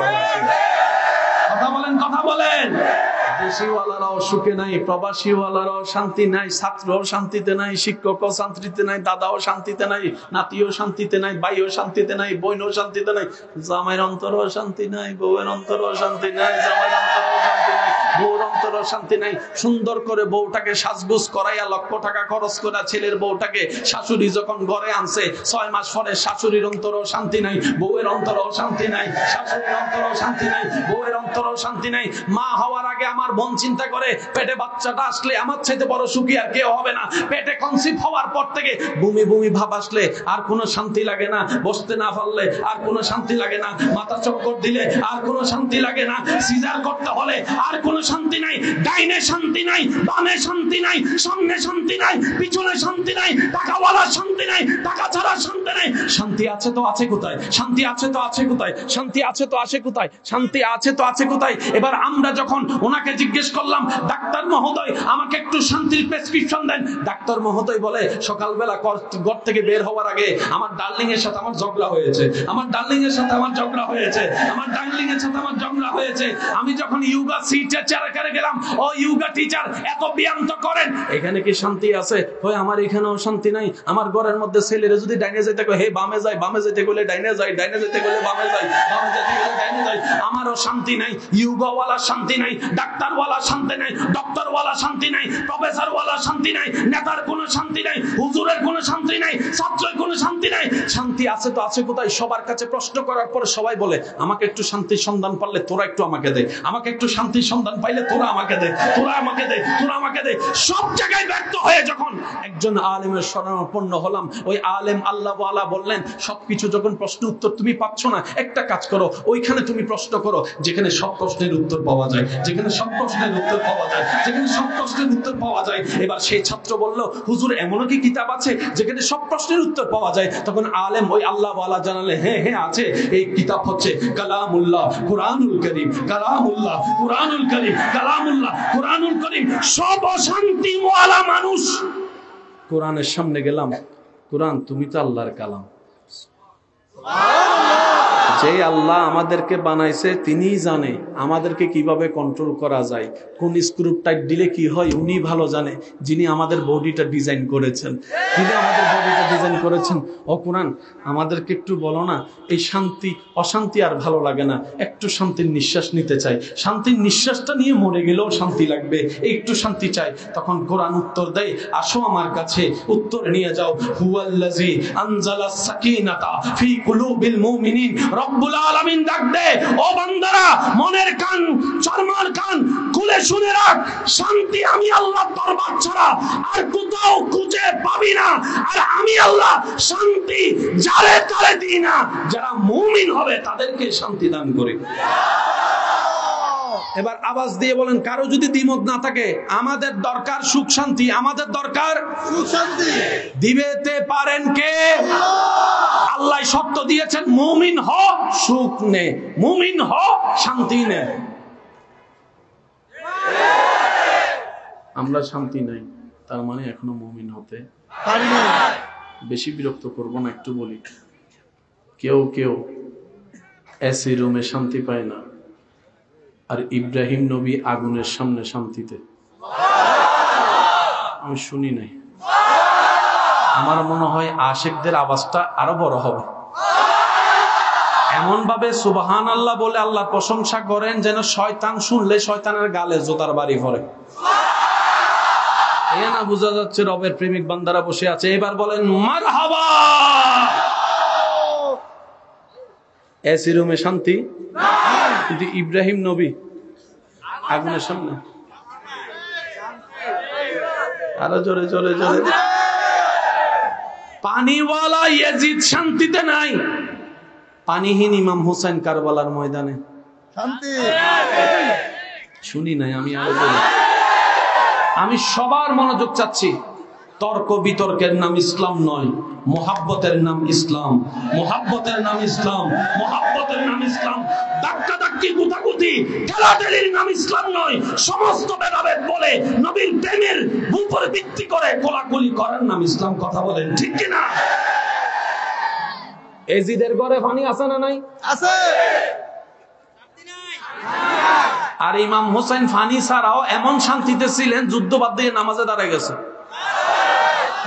Speaker 1: কথা বলেন, কথা বলেন। দেশিওয়ালারাও সুখে নাই, প্রবাসীওয়ালারাও শান্তি নাই, ছাত্রও শান্তিতে নাই, শিক্ষকও শান্তিতে নাই, দাদাও শান্তিতে নাই, নাতিও শান্তিতে নাই, ভাইও শান্তিতে নাই, বোনও শান্তিতে নাই, জামাইয়ের অন্তরও শান্তি নাই, বউয়ের অন্তরও শান্তি নাই, জামাইয়ের অন্তরও শান্তি নাই, বউর অন্তরও শান্তি নাই। সুন্দর করে বউটাকে সাজগোজ করাইয়া লক্ষ টাকা খরচ করা ছেলের বউটাকে শাশুড়ি যখন ঘরে আনছে 6 মাস পরে শাশুড়ির অন্তরও শান্তি নাই, বউয়ের অন্তরও শান্তি নাই, শাশুড়ির অন্তরও শান্তি নাই, বউয়ের অন্তরও শান্তি নাই। মা হওয়ার আগে আমার বোন চিন্তা করে পেটে বাচ্চাটা আসলে আমার চাইতে বড় সুখী আর কেউ হবে না। পেটে কনসিভ হওয়ার পর থেকে বমি বমি ভাব আসলে আর কোনো শান্তি লাগে না, বসতে না পারলে আর কোনো শান্তি লাগে না, মাথা চক্কর দিলে আর কোনো শান্তি লাগে না, সিজার করতে হলে আর কোনো শান্তি নাই। ডাইনে শান্তি নাই, বামে শান্তি নাই, সামনে শান্তি নাই, পিছনে শান্তি নাই, টাকাওয়ালা শান্তি নাই, টাকা ছাড়া শান্তি নাই। শান্তি আছে তো আছে কোথায়? শান্তি আছে তো আছে কোথায়? শান্তি আছে তো আছে কোথায়? শান্তি আছে তো আছে কোথায়? এবার আমরা যখন ওনাকে জিজ্ঞেস করলাম, ডাক্তার মহোদয় আমাকে একটু শান্তির প্রেসক্রিপশন দেন, ডাক্তার মহোদয় বলে সকালবেলা ঘর থেকে বের হওয়ার আগে আমার ডার্লিং এর সাথে আমার ঝগড়া হয়েছে, আমার ডার্লিং এর সাথে আমার ঝগড়া হয়েছে, আমার ডার্লিং এর সাথে আমার ঝগড়া হয়েছে। আমি যখন ইয়োগা টিচারে গেলাম, ও ইয়োগা টিচার এত ব্যায়াম তো করেন, এখানে কি শান্তি আছে? হয় আমার এখানেও শান্তি নাই। আমার ঘরের মধ্যে ছেলেরা যদি ডাইনে যাইতে কয় হে বামে যাই, বামে যেতে গেলে ডাইনে যাই, ডাইনে যেতে গেলে বামে যাই, বামে যেতে গেলে ডাইনে যাই, আমারও শান্তি নাই। ইয়োগাওয়ালা শান্তি নাই, ডাক্তারওয়ালা শান্তি নাই, ডক্টরওয়ালা শান্তি নাই, প্রফেসরওয়ালা শান্তি নাই, নেতার কোনো শান্তি নাই, হুজুরের কোনো শান্তি নাই, ছাত্রের কোনো শান্তি নাই। শান্তি আছে তো আছে কোথায়? সবার কাছে প্রশ্ন করার পরে সবাই বলে আমাকে একটু শান্তির সন্ধান পারলে তোরা একটু আমাকে দে, আমাকে একটু শান্তির সন্ধান পাইলে তোরা আমাকে দে, তোরা আমাকে দে, তোরা আমাকে দে। সব জায়গায় ব্যর্থ হয়ে যখন একজন আলেমের শরণাপন্ন হলাম, ওই আলেম আল্লাহওয়ালা বললেন সবকিছু যখন প্রশ্ন উত্তর তুমি পাচ্ছ না, একটা কাজ করো, ওইখানে তুমি প্রশ্ন করো যেখানে সব প্রশ্নের উত্তর পাওয়া যায়, যেখানে সব প্রশ্নের উত্তর পাওয়া যায়, যেখানে সব প্রশ্নের উত্তর পাওয়া যায়। এবার সেই ছাত্র বলল, হুজুর এমনও কি কিতাব আছে যেখানে সব প্রশ্নের উত্তর পাওয়া যায়? তখন আলেম ওই আল্লাহওয়ালা জানালে হ্যাঁ হ্যাঁ আছে, এই কিতাব হচ্ছে কালামুল্লাহ কুরআনুল কারীম, কালামুল্লাহ কুরআনুল কারীম, কালামুল্লাহ কুরআনুল কারীম। সব অশান্তি ওয়ালা মানুষ কোরআনের সামনে গেলাম, কোরআন তুমি তো আল্লাহর কালাম। যে আল্লাহ আমাদেরকে বানাইছে তিনিই জানে আমাদেরকে কিভাবে কন্ট্রোল করা যায়, কোন স্ক্রু টাইট দিলে কি হয় উনি ভালো জানে, যিনি আমাদের বডিটা ডিজাইন করেছেন, যিনি আমাদের বডিটা ডিজাইন করেছেন। ও কোরআন আমাদেরকে একটু বলো না, এই শান্তি অশান্তি আর ভালো লাগে না, একটু শান্তির নিঃশ্বাস নিতে চাই, শান্তির নিঃশ্বাসটা নিয়ে মরে গেলেও শান্তি লাগবে, একটু শান্তি চাই। তখন কোরআন উত্তর দেয়, আসো আমার কাছে, উত্তর নিয়ে যাও। হুয়াল্লাযী আনজালাস সাকিনাতা ফি কুলুবিল মুমিনিন। রব্বুল আলামিন ডাক দে, ও বান্দারা মনের কান চরমার কান খুলে শুনে রাখ, শান্তি আমি আল্লাহর দরবার ছাড়া আর কোথাও খুঁজে পাবি না। আর আমি আল্লাহ শান্তি যারে তারে দিই না, যারা মুমিন হবে তাদেরকে শান্তি দান করি। এবার আওয়াজ দিয়ে বলেন, কারো যদি দ্বিমত না থাকে, আমাদের দরকার সুখ শান্তি, আমাদের দরকার
Speaker 2: সুখ শান্তি।
Speaker 1: দিবেতে পারেন কে? আল্লাহ শর্ত দিয়েছেন, মুমিন হ সুখ নে, মুমিন হ শান্তি নে। আমরা শান্তি নাই, তার মানে এখনো মুমিন হতে
Speaker 2: পারি না।
Speaker 1: বেশি বিরক্ত করব না, একটু বলি। কেউ কেউ এসি রুমে শান্তি পায় না, আর ইব্রাহিম নবী আগুনের সামনে শান্তিতে। আমি শুনি নাই, আমার মনে হয় আশিকদের আওয়াজটা আরো বড় হবে। এমন ভাবে সুবহানাল্লাহ বলে আল্লাহর প্রশংসা করেন যেন শয়তান শুনলে শয়তানের গালে জোতার বাড়ি পড়ে। এই না বোঝা যাচ্ছে রবের প্রেমিক বান্দারা বসে আছে। এবার বলেন মারহাবা। এসি রুমে শান্তি, কিন্তু ইব্রাহিম নবী আগুনের সামনে। আরো জোরে জোরে জোরে। পানিওয়ালা ইয়াজিদ শান্তিতে নাই, পানিহীন ইমাম হুসাইন কারবালার ময়দানে
Speaker 2: শান্তি।
Speaker 1: শুনি নাই আমি, আরো জোরে। আমি সবার মনোযোগ চাচ্ছি। তর্ক বিতর্কের নাম ইসলাম নয়, মোহাব্বতের নাম ইসলাম, মোহাব্বতের নাম ইসলাম, মোহাব্বতের নাম ইসলাম। ধাক্কা ধাক্কি গুতাগুতি ঠেলাঠেলির নাম ইসলাম নয়। সমস্ত ভেদাভেদ বলে নবীর প্রেমের উপর ভিত্তি করে কোলাকুলি করার নাম ইসলাম। কথা বলেন ঠিক কিনা? এজিদের ঘরে পানি আছে না নাই?
Speaker 2: আছে।
Speaker 1: আর ইমাম হোসেন ফানি ছাড়াও এমন শান্তিতে ছিলেন, যুদ্ধ বাদ দিয়ে নামাজে দাঁড়ায় গেছে।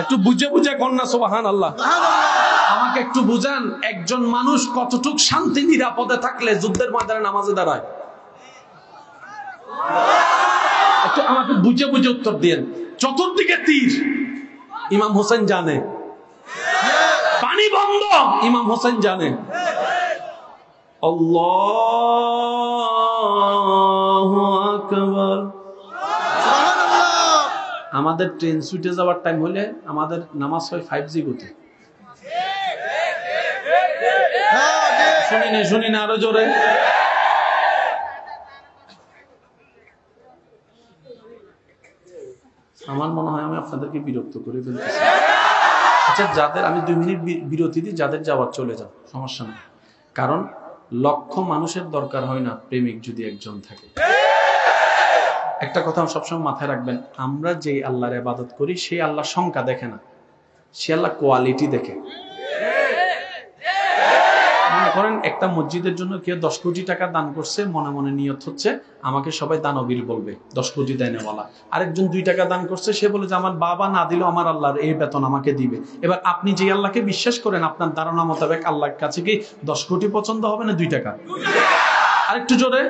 Speaker 1: একটু বুঝে বুঝে কন্যা সুবহানাল্লাহ। আমাকে একটু বুঝান, একজন মানুষ কতটুক শান্তি নিরাপদে থাকলে যুদ্ধের ময়দানে নামাজে দাঁড়ায়? একটু আমাকে বুঝে বুঝে উত্তর দিয়েন। চতুর্দিকে তীর, ইমাম হোসেন জানে। পানি বন্ধ, ইমাম হোসেন জানে। আল্লাহু আকবার। আমাদের ট্রেন ছুটে যাওয়ার টাইম হলে আমাদের নামাজ হয় 5G গতি। শুনি না আরো জোরে। আমার মনে হয় আমি আপনাদেরকে বিরক্ত করে ফেলতেছি। আচ্ছা, যাদের আমি 2 মিনিট বিরতি দিই, যাদের যাওয়ার চলে যাও, সমস্যা নেই। কারণ লক্ষ মানুষের দরকার হয় না, প্রেমিক যদি একজন থাকে। একটা কথা সবসময় মাথায় রাখবেন, আমরা যেই আল্লাহর ইবাদত করি সেই আল্লাহ সংখ্যা দেখে না, সে আল্লাহ কোয়ালিটি দেখে। মনে করেন একটা মসজিদের জন্য কেউ 10 কোটি টাকা দান করছে, মনে মনে নিয়ত হচ্ছে আমাকে সবাই দানবীর বলবে, 10 কোটি দেনেওয়ালা। আরেকজন 2 টাকা দান করছে, সে বলে যে আমার বাবা না দিলেও আমার আল্লাহর এই বেতন আমাকে দিবে। এবার আপনি যে আল্লাহকে বিশ্বাস করেন, আপনার ধারণা মোতাবেক আল্লাহর কাছে কি 10 কোটি পছন্দ হবে না 2 টাকা? আরেকটু জোরে।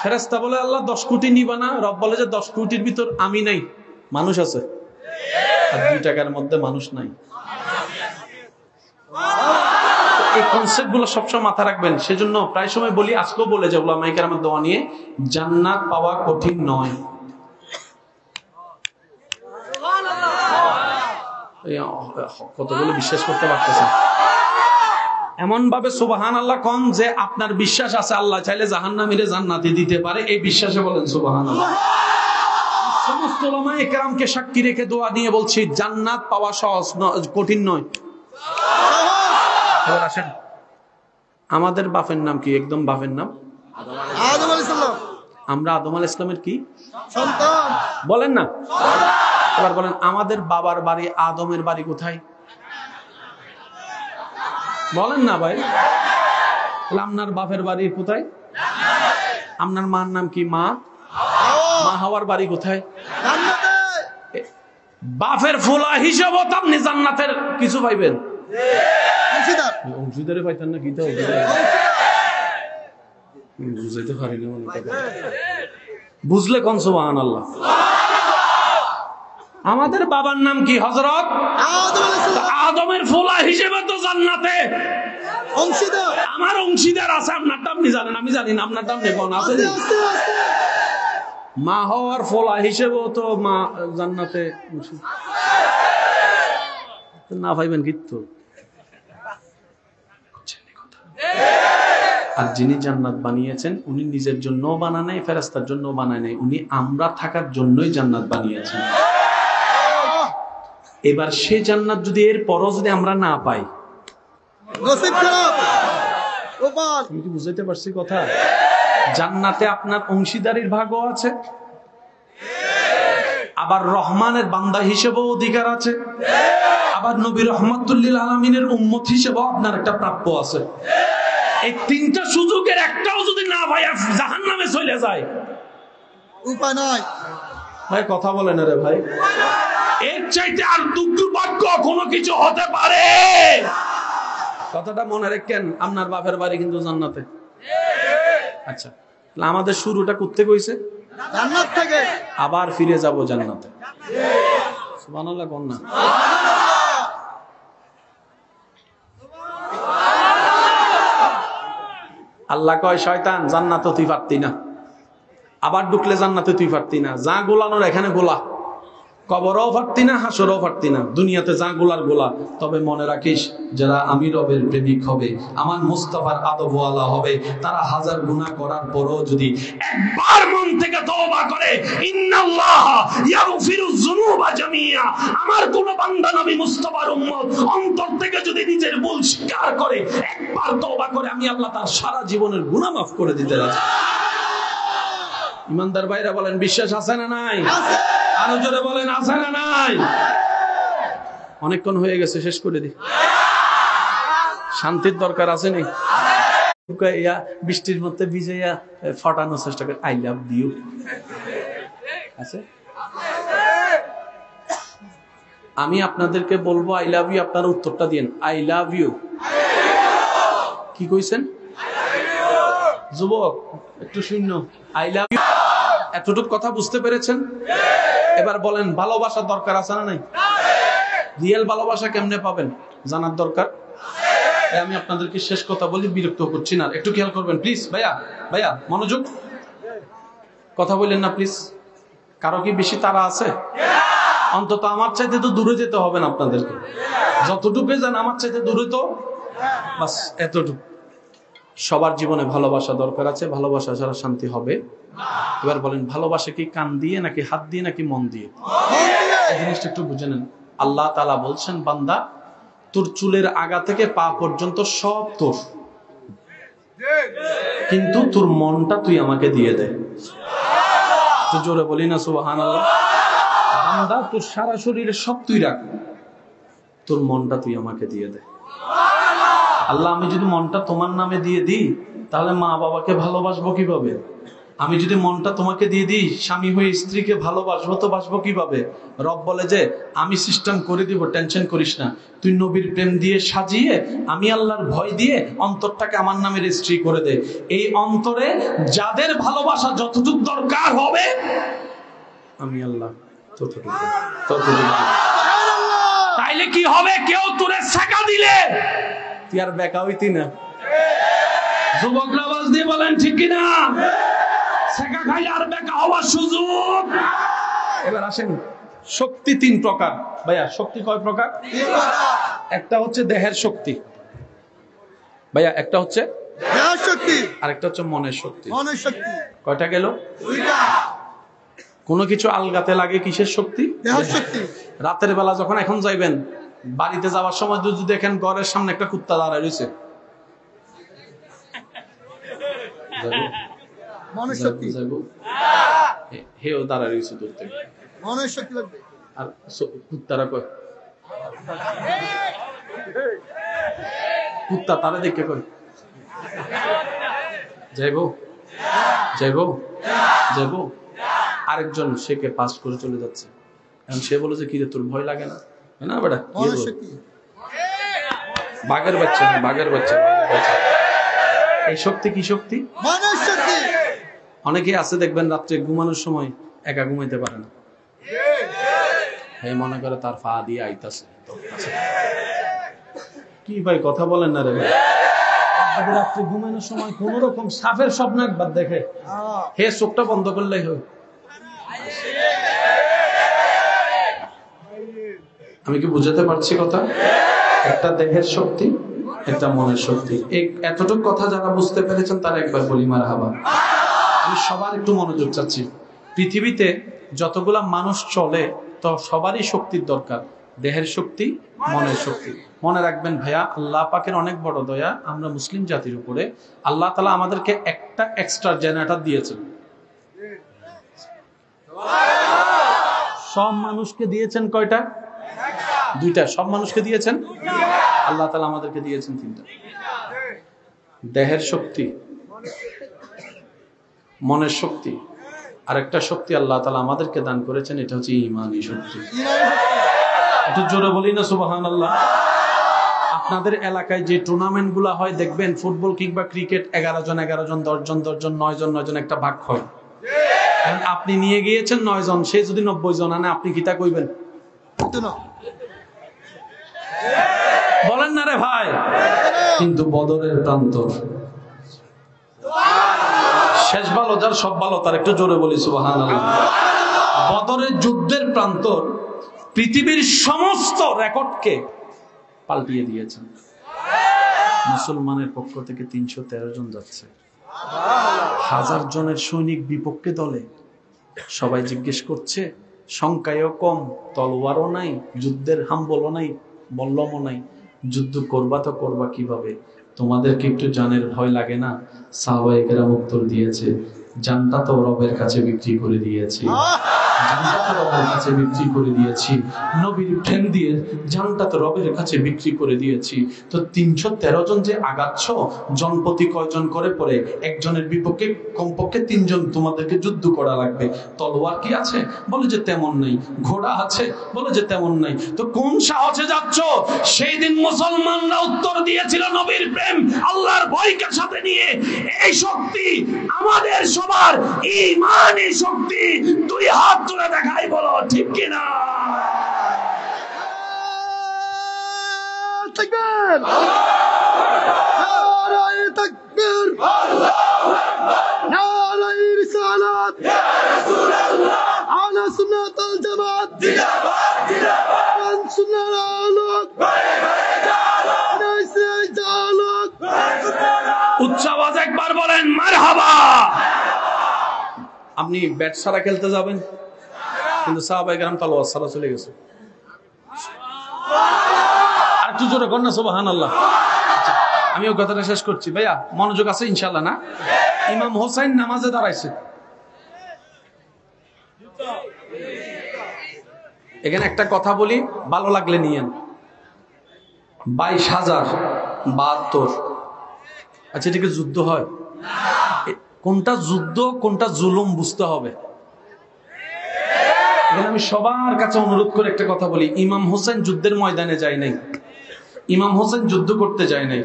Speaker 1: ফেরেশতা বলে আল্লাহ 10 কোটি নিবা না? রব বলে যে 10 কোটির ভিতর আমি নাই, মানুষ আছে, আর 2 টাকার মধ্যে মানুষ নাই। এই কনসেপ্ট গুলো সবসময় মাথায় রাখবেন। সেজন্য প্রায় সময় বলি, আজকেও বলে যে উলামায়ে কেরামের দোয়া নিয়ে, জান্নাত পাওয়া কঠিন নয়। কতগুলো বিশ্বাস করতে পারতেছেন? এমন ভাবে সুবহানাল্লাহ কোন যে আপনার বিশ্বাস আছে আল্লাহ চাইলে জাহান্নামীরে জান্নাতে দিতে পারে, এই বিশ্বাসে বলেন সুবহানাল্লাহ। সমস্ত উলামায়ে কেরামকে সাক্ষী রেখে দোয়া নিয়ে বলছি, জান্নাত পাওয়া সহজ কঠিন নয়। এবার আসেন, আমাদের বাপের নাম কি? একদম বাপের নাম
Speaker 2: আদম আলাইহিস সালাম।
Speaker 1: আমরা আদম আলাইহিস সালামের কি
Speaker 2: সন্তান?
Speaker 1: বলেন না। এবার বলেন, আমাদের বাবার বাড়ি আদমের বাড়ি কোথায়? বলেন না ভাই। আপনার বাপের বাড়ি কোথায়? আপনার মার নাম কি? মা হাওয়ার বাড়ি কোথায়?
Speaker 2: জান্নাতে।
Speaker 1: বাপের ফোলা হিসাবে আপনি জান্নাতের কিছু পাইবেন।
Speaker 2: অংশীদার।
Speaker 1: অংশীদারে পাইতেন না? কি তো বুঝাইতে পারি না মনে কথা। বুঝলে কোন সুবহানাল্লাহ। আমাদের বাবার নাম কি? হযরত আদমের ফোলা হিসেবে তো জান্নাতে
Speaker 2: অংশীদার।
Speaker 1: আমার অংশীদার আছে। আপনারটা আপনি জানেন, আমি জানি না। আপনারটা আপনি কোন আছে? মা হওয়ার ফলা হিসেবেও তো মা জান্নাতে না পাইবেন কিন্তু। আর যিনি জান্নাত বানিয়েছেন উনি নিজের জন্য বানায় নাই, ফেরেশতার জন্য বানায় নাই, উনি আমরা থাকার জন্যই জান্নাত বানিয়েছেন। এবার সে জান্নাত যদি এর পরও যদি আমরা না পাই,
Speaker 2: নসিব খারাপ। ওপার
Speaker 1: আমি কি বুঝাইতে পারছি কথা? জান্নাতে আপনার অংশীদারির ভাগও আছে, আবার রহমানের বান্দা হিসেবেও অধিকার আছে, আবার নবী রহমাতুল লিল আলামিনের উম্মত হিসেবেও আপনার একটা প্রাপ্য আছে। এই তিনটা সুযোগের একটাও যদি না ভাই জাহান্নামে চলে যায়,
Speaker 2: উপায় নাই।
Speaker 1: ভাই কথা বলে না রে ভাই, এর চাইতে আর দুর্ভাগ্য কোনো কিছু হতে পারে? কথাটা মনে রাখেন, আপনার বাপের বাড়ি কিন্তু জান্নাতে। আচ্ছা, আমাদের শুরুটা করতে কইছে
Speaker 2: জান্নাত থেকে,
Speaker 1: আবার ফিরে যাব জান্নাতে। সুবহানাল্লাহ কোন না? আল্লাহ কয় শয়তান জান্নাতে তুই পারতি না, আবার ঢুকলে জান্নাতে তুই পারতি না, যা গোলানোর এখানে গোলা, কবরও পারতি না, হাসরও পারতি না, দুনিয়াতে যা গোলার গোলা। তবে মনে রাখিস, যারা আমি রবের প্রেমিক হবে, আমার মুস্তাফার আদবওয়ালা হবে, তারা হাজার গুনাহ করার পরও যদি একবার মন থেকে তওবা করে, ইন্নাল্লাহ ইয়াগফিরুয যুনুবা জামিয়া, আমার কোন বান্দা নবী মুস্তাফার উম্মত অন্তর থেকে যদি নিজের ভুল স্বীকার করে, একবার তওবা করে, আমি আল্লাহ তার সারা জীবনের গুনাহ মাফ করে দিতে রাজি। ইমানদার ভাইরা বলেন, বিশ্বাস আছে না নাই? আরো জোরে বলেন, আছে না নাই? অনেকক্ষণ হয়ে গেছে, শেষ করে দি। শান্তির দরকার আছে নি? বৃষ্টির মধ্যে ভিজাইয়া ফটানোর চেষ্টা করে আই লাভ ইউ আছে। আমি আপনাদেরকে বলবো আই লাভ ইউ, আপনারা উত্তরটা দিন। আই লাভ ইউ কি কইছেন যুবক? একটু শূন্য। আই লাভ ইউ, এতটুকু কথা বুঝতে পেরেছেন? এবার বলেন, ভালোবাসার দরকার আছে না নাই? রিয়েল ভালোবাসা কেমনে পাবেন জানার দরকার। আমি আপনাদেরকে শেষ কথা বলি, বিরক্ত করছি না, একটু খেয়াল করবেন প্লিজ। ভাইয়া ভাইয়া মনোযোগ, কথা বললেন না প্লিজ। কারো কি বেশি তাড়া আছে? অন্তত আমার চাইতে তো দূরে যেতে হবে না আপনাদেরকে, যতটুকু যান আমার চাইতে দূরে, তো বাস এতটুকু। সবার জীবনে ভালোবাসা দরকার আছে, ভালোবাসা ছাড়া শান্তি হবে। এবার বলেন, ভালোবাসা কি কান দিয়ে নাকি হাত দিয়ে নাকি মন দিয়ে? এই জিনিসটা একটু বুঝে নেন। আল্লাহ তাআলা বলছেন, বান্দা তোর চুলের আগা থেকে পা পর্যন্ত সব তোর, কিন্তু তোর মনটা তুই আমাকে দিয়ে দে। তো জোরে বলি না সুবহানাল্লাহ। বান্দা তোর সারা শরীরে সব তুই রাখ, তোর মনটা তুই আমাকে দিয়ে দে। আল্লাহ, আমি যদি মনটা তোমার নামে দিয়ে দিই, তাহলে মা বাবাকে ভালোবাসবো কিভাবে? আমি যদি মনটা তোমাকে দিয়ে দিই, স্বামী হয়ে স্ত্রীকে ভালোবাসবো তো বাসবো কিভাবে? রব বলে যে আমি সিস্টেম করে দিব, টেনশন করিস না। তুই নবীর প্রেম দিয়ে সাজিয়ে, আমি আল্লাহর ভয় দিয়ে অন্তরটাকে আমার নামে রেজিস্ট্রি করে দে। এই অন্তরে যাদের ভালোবাসা যতটুকু দরকার হবে, আমি আল্লাহ ততটুকু। তাইলে কি হবে? কেউ তোরে ছাকা দিলে তুই আর বেকা হইতি না। যুবকরা আওয়াজ দিয়ে বলেন ঠিক কিনা? ছাকা খাইলে আর বেকা হওয়ার সুযোগ। এবার আসেন, শক্তি তিন প্রকার। ভাইয়া শক্তি কয় প্রকার? একটা হচ্ছে দেহের শক্তি ভাইয়া, একটা হচ্ছে
Speaker 2: দেহের শক্তি,
Speaker 1: আর একটা হচ্ছে মনের শক্তি।
Speaker 2: মনের শক্তি।
Speaker 1: কয়টা গেল?
Speaker 2: দুইটা।
Speaker 1: কোনো কিছু আলগাতে লাগে কিসের শক্তি?
Speaker 2: দেহের শক্তি।
Speaker 1: রাতের বেলা যখন এখন যাইবেন, বাড়িতে যাওয়ার সময় যদি দেখেন ঘরের সামনে একটা কুত্তা দাঁড়ায় রয়েছে,
Speaker 2: মনের শক্তি।
Speaker 1: হেও দাঁড়ায় রয়েছে দূর থেকে,
Speaker 2: মনের শক্তি লাগবে।
Speaker 1: আর কুত্তারা কয়, কুত্তা তারা দেখে কয় যাইবো যাইবো যাইবো। আরেকজন সেকে পাস করে চলে যাচ্ছে, এখন সে বলে যে কিরে তোর ভয় লাগে না? না বেটা,
Speaker 2: মনের শক্তি।
Speaker 1: বাঘের বাচ্চা, বাঘের বাচ্চা। এই শক্তি কি শক্তি?
Speaker 2: মনের শক্তি।
Speaker 1: অনেকে আছে দেখবেন রাত্রে ঘুমানোর সময় একা ঘুমাইতে পারে না, মনে করে তার পা দিয়ে আইতাছে। কি ভাই কথা বলেন না রে ভাই? রাত্রে ঘুমানোর সময় কোন রকম সাপের স্বপ্ন একবার দেখে, হে চোখটা বন্ধ করলেই হয়, আমি কি বুঝাতে পারছি কথা? একটা দেহের শক্তি, একটা মনের শক্তি। এতটুকু কথা যারা বুঝতে পেরেছেন তারা একবার বলি মারহাবা। আমি সবার একটু মনোযোগ চাচ্ছি। পৃথিবীতে যতগুলা মানুষ চলে তো সবারই শক্তির দরকার, দেহের শক্তি, মনের শক্তি। মনে রাখবেন ভাইয়া, আল্লাহ পাকের অনেক বড় দয়া আমরা মুসলিম জাতির উপরে। আল্লাহ তাআলা আমাদেরকে একটা এক্সট্রা জেনারেটর দিয়েছেন। সব মানুষকে দিয়েছেন কয়টা? দুইটা। সব মানুষকে দিয়েছেন? আল্লাহ তাআলা আমাদেরকে দিয়েছেন তিনটা। দেহের শক্তি, মনের শক্তি, আর একটা শক্তি আল্লাহ তাআলা আমাদেরকে দান করেছেন, এটা হচ্ছে ঈমানী শক্তি। একটু জোরে বলি না সুবহানাল্লাহ। আপনাদের এলাকায় যে টুর্নামেন্ট গুলা হয় দেখবেন, ফুটবল কিংবা ক্রিকেট, 11 জন 10 জন 9 জন একটা ভাগ হয়। আপনি নিয়ে গিয়েছেন 9 জন, সে যদি 90 জন আনে আপনি কি তা কইবেন? বলেন না রে ভাই। কিন্তু বদরের প্রান্তর, শেষ ভালো যার সব ভালো তার, একটু জোরে বলি সুবহানাল্লাহ। বদরের যুদ্ধের প্রান্তর পৃথিবীর সমস্ত রেকর্ডকে পাল্টিয়ে দিয়েছেন। মুসলমানের পক্ষ থেকে 313 জন যাচ্ছে, 1000 জনের সৈনিক বিপক্ষে দলে। সবাই জিজ্ঞেস করছে, সংখ্যায়ও কম, তলোয়ারও নাই, যুদ্ধের হাম্বলও নাই, বল্লমও নাই, যুদ্ধ করবা তো করবা কিভাবে? তোমাদেরকে একটু জানের ভয় লাগে না? সাহাবায়ে কেরাম উত্তর দিয়েছে, জানটা তো রবের কাছে বিক্রি করে দিয়েছি, জানটা তো রবের কাছে বিক্রি করে দিয়েছি, নবীর প্রেম দিয়ে জানটা তো রবের কাছে বিক্রি করে দিয়েছি। তো 313 জন যে আগাচ্ছ, জনপ্রতি কয়জন করে পড়ে? একজনের বিপক্ষে কমপক্ষে 3 জন তোমাদেরকে যুদ্ধ করা লাগবে। তলোয়ার কি আছে? বলে যে তেমন নেই। ঘোড়া আছে? বলে যে তেমন নাই। তো কোন সাহসে যাচ্ছ? সেই দিন মুসলমানরা উত্তর দিয়েছিল, নবীর প্রেম, আল্লাহর ভয়কে সাথে নিয়ে। এই শক্তি আমাদের সবার ঈমানী শক্তি। দুই হাত তুলে দেখাই, বলো ঠিক কিনা?
Speaker 2: তাকবীর, নারায়ে তাকবীর, নারায়ে রিসালাত, ইয়া রাসূলুল্লাহ, আলা সুন্নাতুল জামাত, জিন্দাবাদ জিন্দাবাদ, সুন্নাহর আলোক, ঘরে ঘরে জালোক, নাইসে জালোক।
Speaker 1: উচ্চ আওয়াজে একবার বলেন মারহাবা। আপনি ব্যাট ছাড়া খেলতে যাবেন, কিন্তু সাহাবায়ে কেরাম তলোয়ার ছাড়া চলে গেছে। আর একটু জোরে কর না সুবহানাল্লাহ। আমি ওই কথাটা শেষ করছি ভাইয়া, মনোযোগ আছে ইনশাআল্লাহ না? ইমাম হোসেন নামাজে দাঁড়াইছে। এখানে একটা কথা বলি, ভালো লাগলে নিয়েন। 22,072। আচ্ছা, এটাকে যুদ্ধ হয়? কোনটা যুদ্ধ কোনটা জুলুম বুঝতে হবে। এখানে আমি সবার কাছে অনুরোধ করে একটা কথা বলি, ইমাম হোসেন যুদ্ধের ময়দানে যায় নাই, ইমাম হোসেন যুদ্ধ করতে যায় নাই।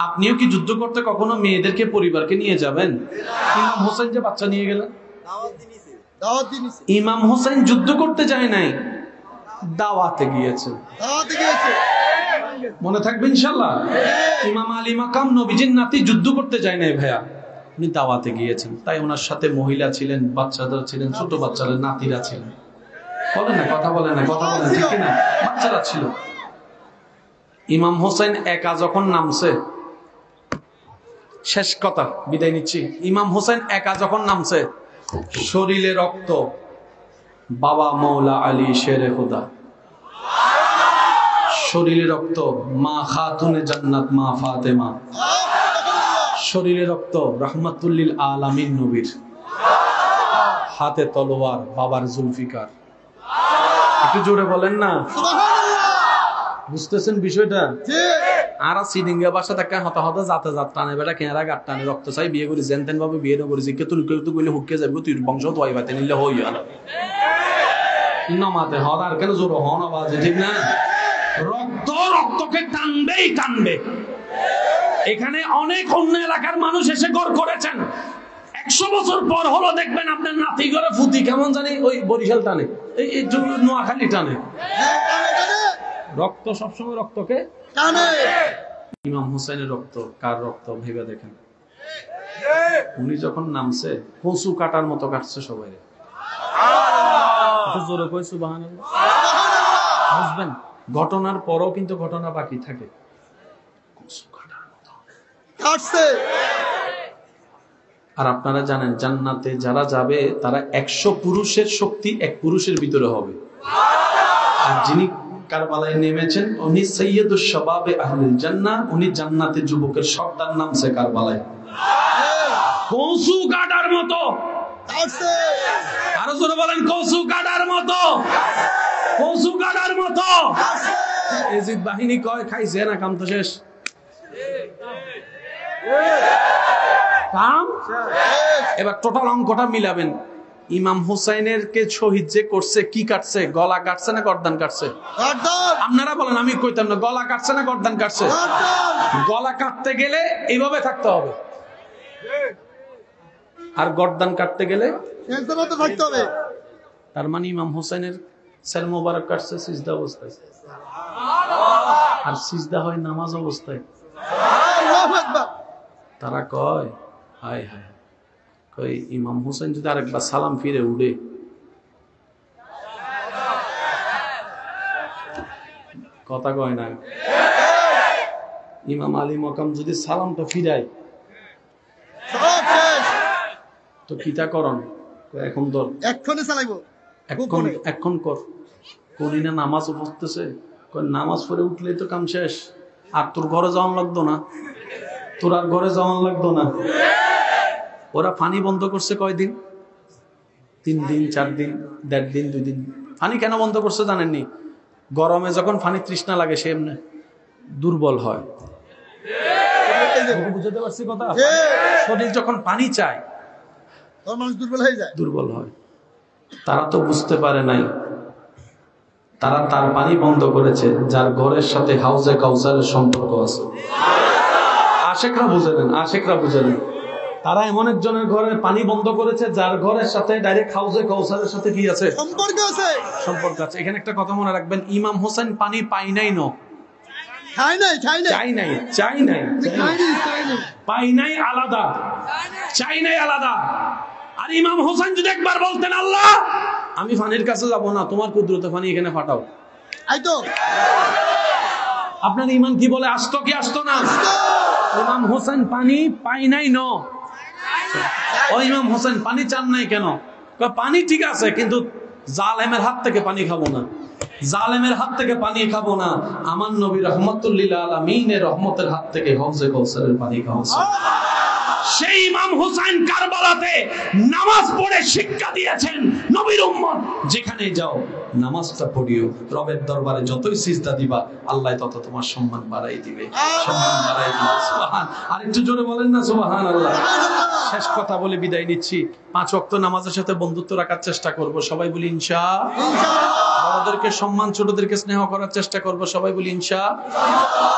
Speaker 1: আপনিও কি যুদ্ধ করতে কখনো মেয়েদেরকে, পরিবারকে নিয়ে যাবেন? ইমাম হোসেন যে বাচ্চা নিয়ে গেলেন, ইমাম হোসেন যুদ্ধ করতে যায় নাই, দাওয়াতে গিয়েছে। মনে থাকবে ইনশাআল্লাহ। ইমাম আলী মাকাম নবীজির নাতি যুদ্ধ করতে যায় নাই ভাইয়া, উনি দাওয়াতে গিয়েছেন। তাই ওনার সাথে মহিলা ছিলেন, বাচ্চারা ছিলেন, ছোট বাচ্চারা, নাতিরা ছিলেন। বলেন না, কথা বলেন না, কথা বলেন ঠিক না? বাচ্চারা ছিল। ইমাম হোসেন একা যখন নামছে, শেষ কথা, বিদায় নিচ্ছি। ইমাম হোসেন একা যখন নামছে, শরীরে রক্ত, বাবা মৌলা আলী শেরে খুদা, শরীরে রক্ত, মা খাতুনে জান্নাত মা ফাতেমা, শরীরে রক্ত, রাহমাতুল্লিল আলামিন নবীর, হাতে তলোয়ার বাবার জুলফিকার। একটু জোরে বলেন না, বুঝতেছেন বিষয়টা? আর সিডিঙ্গা বাসা থাকে হতা হতা যাতে যাত টানে, বেটা কেনারা গাট টানে, রক্ত চাই, বিয়ে করি জেনতেন ভাবে বিয়ে না করেছি, কে তুই কেউ তো কইলে হুকে যাবো, তুই বংশ তোয়াই বাতে নিলে হই আলো নমাতে হর আর কেন জোর হন আওয়াজে, ঠিক না? রক্ত রক্তকে টানবেই টানবে। এখানে অনেক অন্য এলাকার মানুষ এসে গড় করেছেন। 100 বছর পর হলো দেখবেন আপনার নাতি ঘরে ফুতি কেমন জানি ওই বরিশাল টানে, এই নোয়াখালী টানে। রক্ত সবসময় রক্তকে টানে। ইমাম হোসেনের রক্ত কার রক্ত ভেবে দেখেন। উনি যখন নামছে, কচু কাটার মতো কাটছে সবাই। জোরে কই সুবহানাল্লাহ। বুঝবেন, ঘটনার পরও কিন্তু ঘটনা বাকি থাকে। আর আপনারা জানেন জান্নাতে যারা যাবে তারা 100 পুরুষের শক্তি এক পুরুষের ভিতরে হবে। আর যিনি কারবালায় নেমেছেন উনি সৈয়দুশ শাবাবে আহলিল জান্নাহ, উনি জান্নাতের যুবকের সর্দার নামছে কারবালায়। কসু কাটার মতো, আরো জোরে বলেন কসু কাটার মতো, কসু কাটার মতো। এজিদ বাহিনী কয় খাইছে না, কাম তো শেষ, কাম। এবার টোটাল অঙ্কটা মিলাবেন। ইমাম হুসাইনের কে শহীদ যে করছে, কি কাটছে? গলা কাটছে না গর্দান কাটছে? আপনারা বলেন, আমি কইতাম না। গলা কাটছে না গর্দান কাটছে? গলা কাটতে গেলে এইভাবে থাকতে হবে, আর গর্দান কাটতে গেলে থাকতে হবে। তার মানে ইমাম হুসাইনের সের মোবারক কাটছে সিজদা অবস্থায়, আর সিজদা হয় নামাজ অবস্থায়। তারা কয় হায় হায়, কই ইমাম হুসাইন যদি আরেকবার সালাম ফিরে উঠে, কথা কয় না, ইমাম আলী মকাম যদি সালামটা ফিরায় তো কিতা করন? এখন ধর এক্ষণে চালাইবো, এখন কর। করি না, নামাজ পড়তেছে, নামাজ পড়ে উঠলেই তো কাম শেষ। আর তোর ঘরে যাওয়ান লাগতো না, তোর আর ঘরে যাওয়ান লাগতো না। ওরা পানি বন্ধ করছে কয়দিন? 3 দিন, 4 দিন, 1.5 দিন, 2 দিন। পানি কেন বন্ধ করছে জানেননি? গরমে যখন পানি তৃষ্ণা লাগে সে এমনি দুর্বল হয়। বুঝতে পারছি কথা? শরীর যখন পানি চায় মানুষ দুর্বল হয়ে যায়, দুর্বল হয়। তারা তো বুঝতে পারে নাই, তারা তার পানি বন্ধ করেছে যার ঘরের সাথে হাউজে কাউসারের সম্পর্ক আছে। আশেকরা বুঝে নেন, আশেকরা বুঝে নেন। তারা এমন একজনের ঘরে পানি বন্ধ করেছে যার ঘরের সাথে ডাইরেক্ট হাউজে কাউসারের সাথে কি আছে? সম্পর্ক আছে, সম্পর্ক আছে। এখানে একটা কথা মনে রাখবেন, ইমাম হোসেন পানি পাই নাই, পাই নাই আলাদা, চাই নাই আলাদা। আর ইমাম হোসেন যদি একবার বলতেন, আল্লাহ আমি পানির কাছে যাব না, তোমার কুদরতে পানি এখানে পাঠাও, আপনার ইমান কি বলে? আসতো কি আসতো না? ইমাম হোসেন পানি পাই নাই ন, ও ইমাম হোসেন পানি চান নাই কেন? পানি ঠিক আছে, কিন্তু জালেমের হাত থেকে পানি খাবো না, জালেমের হাত থেকে পানি খাবো না। আমার নবী রাহমাতুল লিল আলামিনের রহমতের হাত থেকে হাউজে কাউসারের পানি খাওয়াছে। সেই ইমাম হুসাইন কারবালাতে নামাজ পড়ে শিক্ষা দিয়েছেন নবীর উম্মত, যেখানে যাও নামাজটা পড়িও, রবের দরবারে যতই সিজদা দিবা আল্লাহ তত তোমার সম্মান বাড়াই দিবে, সম্মান বাড়াই দিবে। সুবহান, আরেকটু জোরে বলেন না সুবহানাল্লাহ। শেষ কথা বলে বিদায় নিচ্ছি। 5 ওয়াক্ত নামাজের সাথে বন্ধুত্ব রাখার চেষ্টা করব, সবাই বলি ইনশাআল্লাহ। বড়দেরকে সম্মান, ছোটদেরকে স্নেহ করার চেষ্টা করব, সবাই বলি ইনশাআল্লাহ।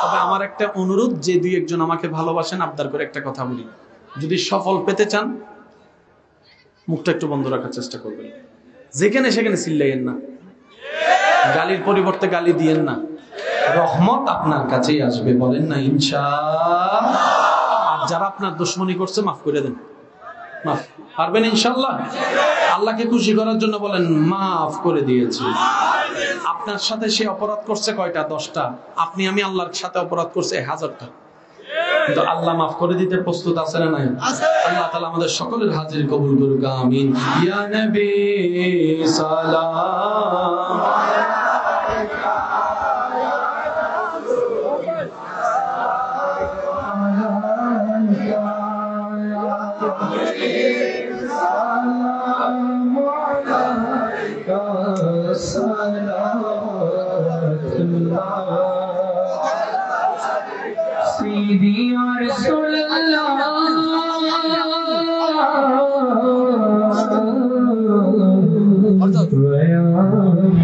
Speaker 1: তবে আমার একটা অনুরোধ, যে 2-1 জন আমাকে ভালোবাসেন, আবদার করে একটা কথা বলি, যদি সফল পেতে চান মুখটা একটু বন্ধ রাখার চেষ্টা করবেন। যেখানে সেখানে চিল্লাইয়েন না, গালির পরিবর্তে গালি দিয়েন না, রহমত আপনার কাছেই আসবে, বলেন না ইনশাআল্লাহ। আর যারা আপনার দুশমনি করছে মাফ করে দেন, মাফ পারবেন ইনশাআল্লাহ। আল্লাহকে খুশি করার জন্য বলেন মাফ করে দিয়েছি। আপনার সাথে সে অপরাধ করছে কয়টা? 10টা। আপনি আমি আল্লাহর সাথে অপরাধ করছে 1000টা, কিন্তু আল্লাহ মাফ করে দিতে প্রস্তুত আছে না নাই? আল্লাহ তাআলা আমাদের সকলের হাজির কবুল করুক, আমিন। ইয়া নবী সালাম আলাইকা,
Speaker 3: سيدي يا رسول الله ويا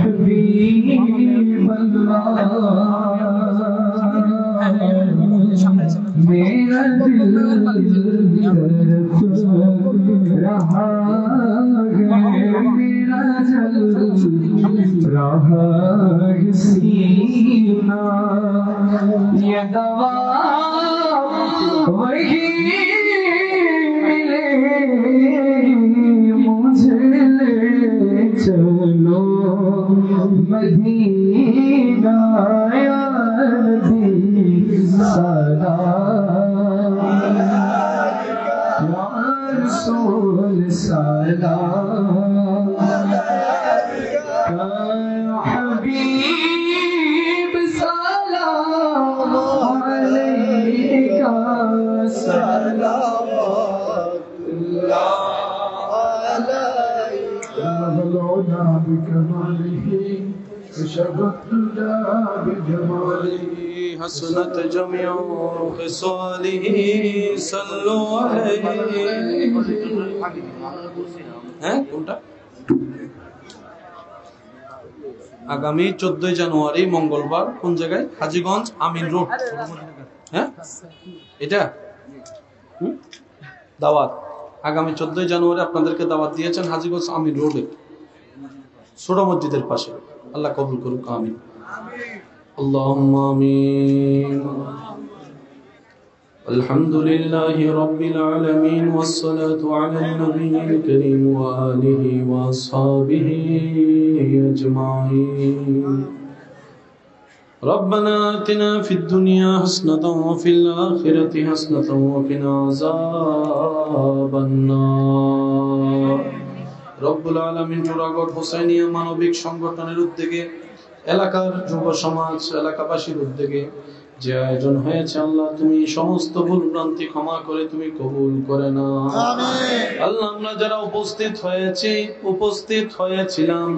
Speaker 3: حبيب الله मेरा दिल रहा है, मेरा जल रहा है सीना, ये दवा वही मिलेगी मुझे, ले चलो मदीना। सलाम या रसूल सलाम या हबीब सलाम अलैका मगलूना बिकमालिही शगफना बिजमालिही
Speaker 1: हसनत जमिउ खिसालिही सल्लु अलैहि হ্যাঁ কোনটা আগামী 14 জানুয়ারি মঙ্গলবার কোন জায়গায় হাজীগঞ্জ আমিন রোড হ্যাঁ এটা দাওয়াত আগামী 14 জানুয়ারি আপনাদেরকে দাওয়াত দিয়েছেন হাজীগঞ্জ আমিন রোডে ছোট মসজিদের পাশে আল্লাহ কবুল করুক আমিন আল্লাহুম্মা আমিন আলহামদুলিল্লাহি রাব্বিল আলামিন ওয়াস সালাতু আলান নবিয়্যিল কারীম ওয়া আলিহি ওয়া আসহাবিহি আজমাইন ربنا آتنا في الدنيا حسنة وفي الآخرة حسنة وقنا عذاب النار রব্বুল আলামিন জোড়াগড় হোসেনিয়া মানবিক সংগঠনের উদ্যোগে এলাকার যুব সমাজ এলাকাবাসীর উদ্যোগে যে আয়োজন হয়েছে আল্লাহ তুমি সমস্ত ভুল ভ্রান্তি ক্ষমা করে তুমি কবুল করে না আল্লাহ আমরা যারা উপস্থিত হয়েছিলাম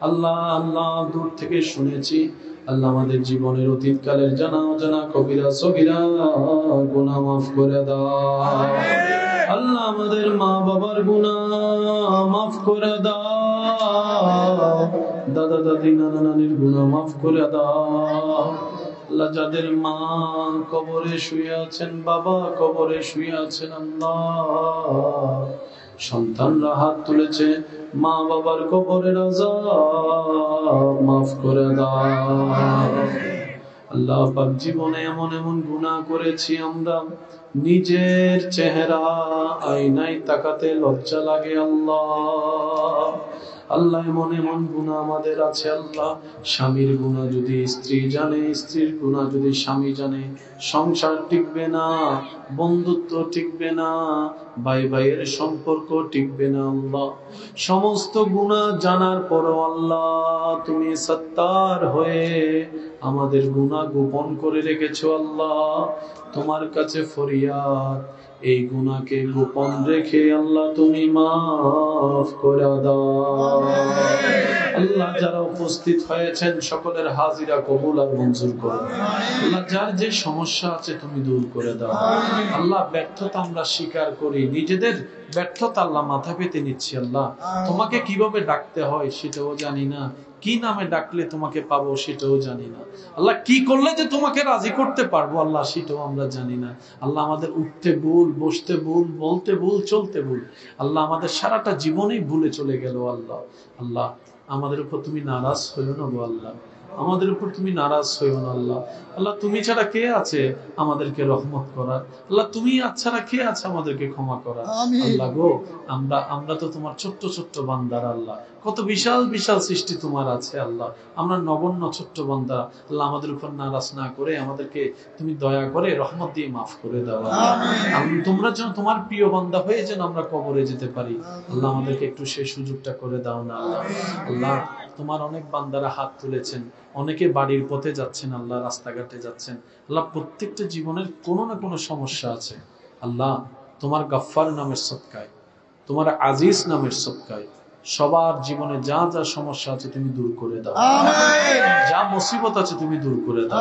Speaker 1: আল্লাহ আল্লাহ দূর থেকে শুনেছি আল্লাহ আমাদের জীবনের অতীতকালের জানা অজানা কবিরা সগীরা গুনাহ মাফ করে দাও আল্লাহ আমাদের মা বাবার গুনাহ মাফ করে দাও দাদা দাদি নানা নানির গুনাহ মাফ করে দাও আল্লাহ যাদের মা কবরে শুয়ে আছেন বাবা কবরে শুয়ে আছেন আল্লাহ সন্তানরা হাত তুলেছে মা বাবার কবরের আযাব মাফ করে দাও আল্লাহ পাক জীবনে এমন এমন গুনাহ করেছি আমরা নিজের চেহারা আয়নায় তাকাতে লজ্জা লাগে আল্লাহ আল্লাহ এমন এমন গুনাহ আমাদের আছে আল্লাহ স্বামীর গুনাহ যদি স্ত্রী জানে স্ত্রীর গুনাহ যদি স্বামী জানে সংসার টিকবে না বন্ধুত্ব টিকবে না ভাই ভাইয়ের সম্পর্ক টিকবে না আল্লাহ সমস্ত গুনাহ জানার পরও আল্লাহ তুমি সত্তার হয়ে আমাদের গুনাহ গোপন করে রেখেছো আল্লাহ তোমার কাছে ফরিয়াদ এই গুনাহকে গোপন রেখে আল্লাহ তুমি মাফ করে দাও আল্লাহ যারা উপস্থিত হয়েছেন সকলের হাজিরা কবুল আর মঞ্জুর করো আল্লাহ যার যে সমস্যা আছে তুমি দূর করে দাও আল্লাহ ব্যর্থতা আমরা স্বীকার করি নিজেদের ব্যর্থতা আল্লাহ মাথা পেতে নিচ্ছি আল্লাহ তোমাকে কিভাবে ডাকতে হয় সেটাও জানি না কি নামে ডাকলে তোমাকে পাবো সেটাও জানি না আল্লাহ কি করলে যে তোমাকে রাজি করতে পারবো আল্লাহ সেটাও আমরা জানি না আল্লাহ আমাদের উঠতে ভুল বসতে ভুল বলতে ভুল চলতে ভুল আল্লাহ আমাদের সারাটা জীবনেই ভুলে চলে গেল আল্লাহ আল্লাহ আমাদের উপর তুমি নারাজ হইও না গো আল্লাহ আমাদের উপর তুমি নারাজ হইও না আল্লাহ আল্লাহ তুমি ছাড়া কে আছে আমাদেরকে রহমত করার আল্লাহ তুমি ছাড়া কে আছে আমাদেরকে ক্ষমা করার আল্লাহ গো আমরা তো তোমার ছোট্ট ছোট্ট বান্দার আল্লাহ কত বিশাল বিশাল সৃষ্টি তোমার আছে আল্লাহ আমরা নগণ্য ছোট্ট বান্দা আল্লাহ আমাদের উপর নারাজ না করে আমাদেরকে তুমি দয়া করে রহমত দিয়ে মাফ করে দাও তোমরা যেন তোমার প্রিয় বান্দা হয়ে যেন আমরা কবরে যেতে পারি আল্লাহ আমাদেরকে একটু সেই সুযোগটা করে দাও না আল্লাহ আল্লাহ তোমার অনেক বান্দারা হাত তুলেছেন অনেকে বাড়ির পথে যাচ্ছেন আল্লাহ রাস্তাঘাটে যাচ্ছেন আল্লাহ প্রত্যেকটা জীবনের কোনো না কোনো সমস্যা আছে আল্লাহ তোমার গফফার নামের সদকায় তোমার আজিজ নামের সদকায় সবার জীবনে যা যা সমস্যা আছে তুমি দূর করে দাও যা মুসিবত আছে তুমি দূর করে দাও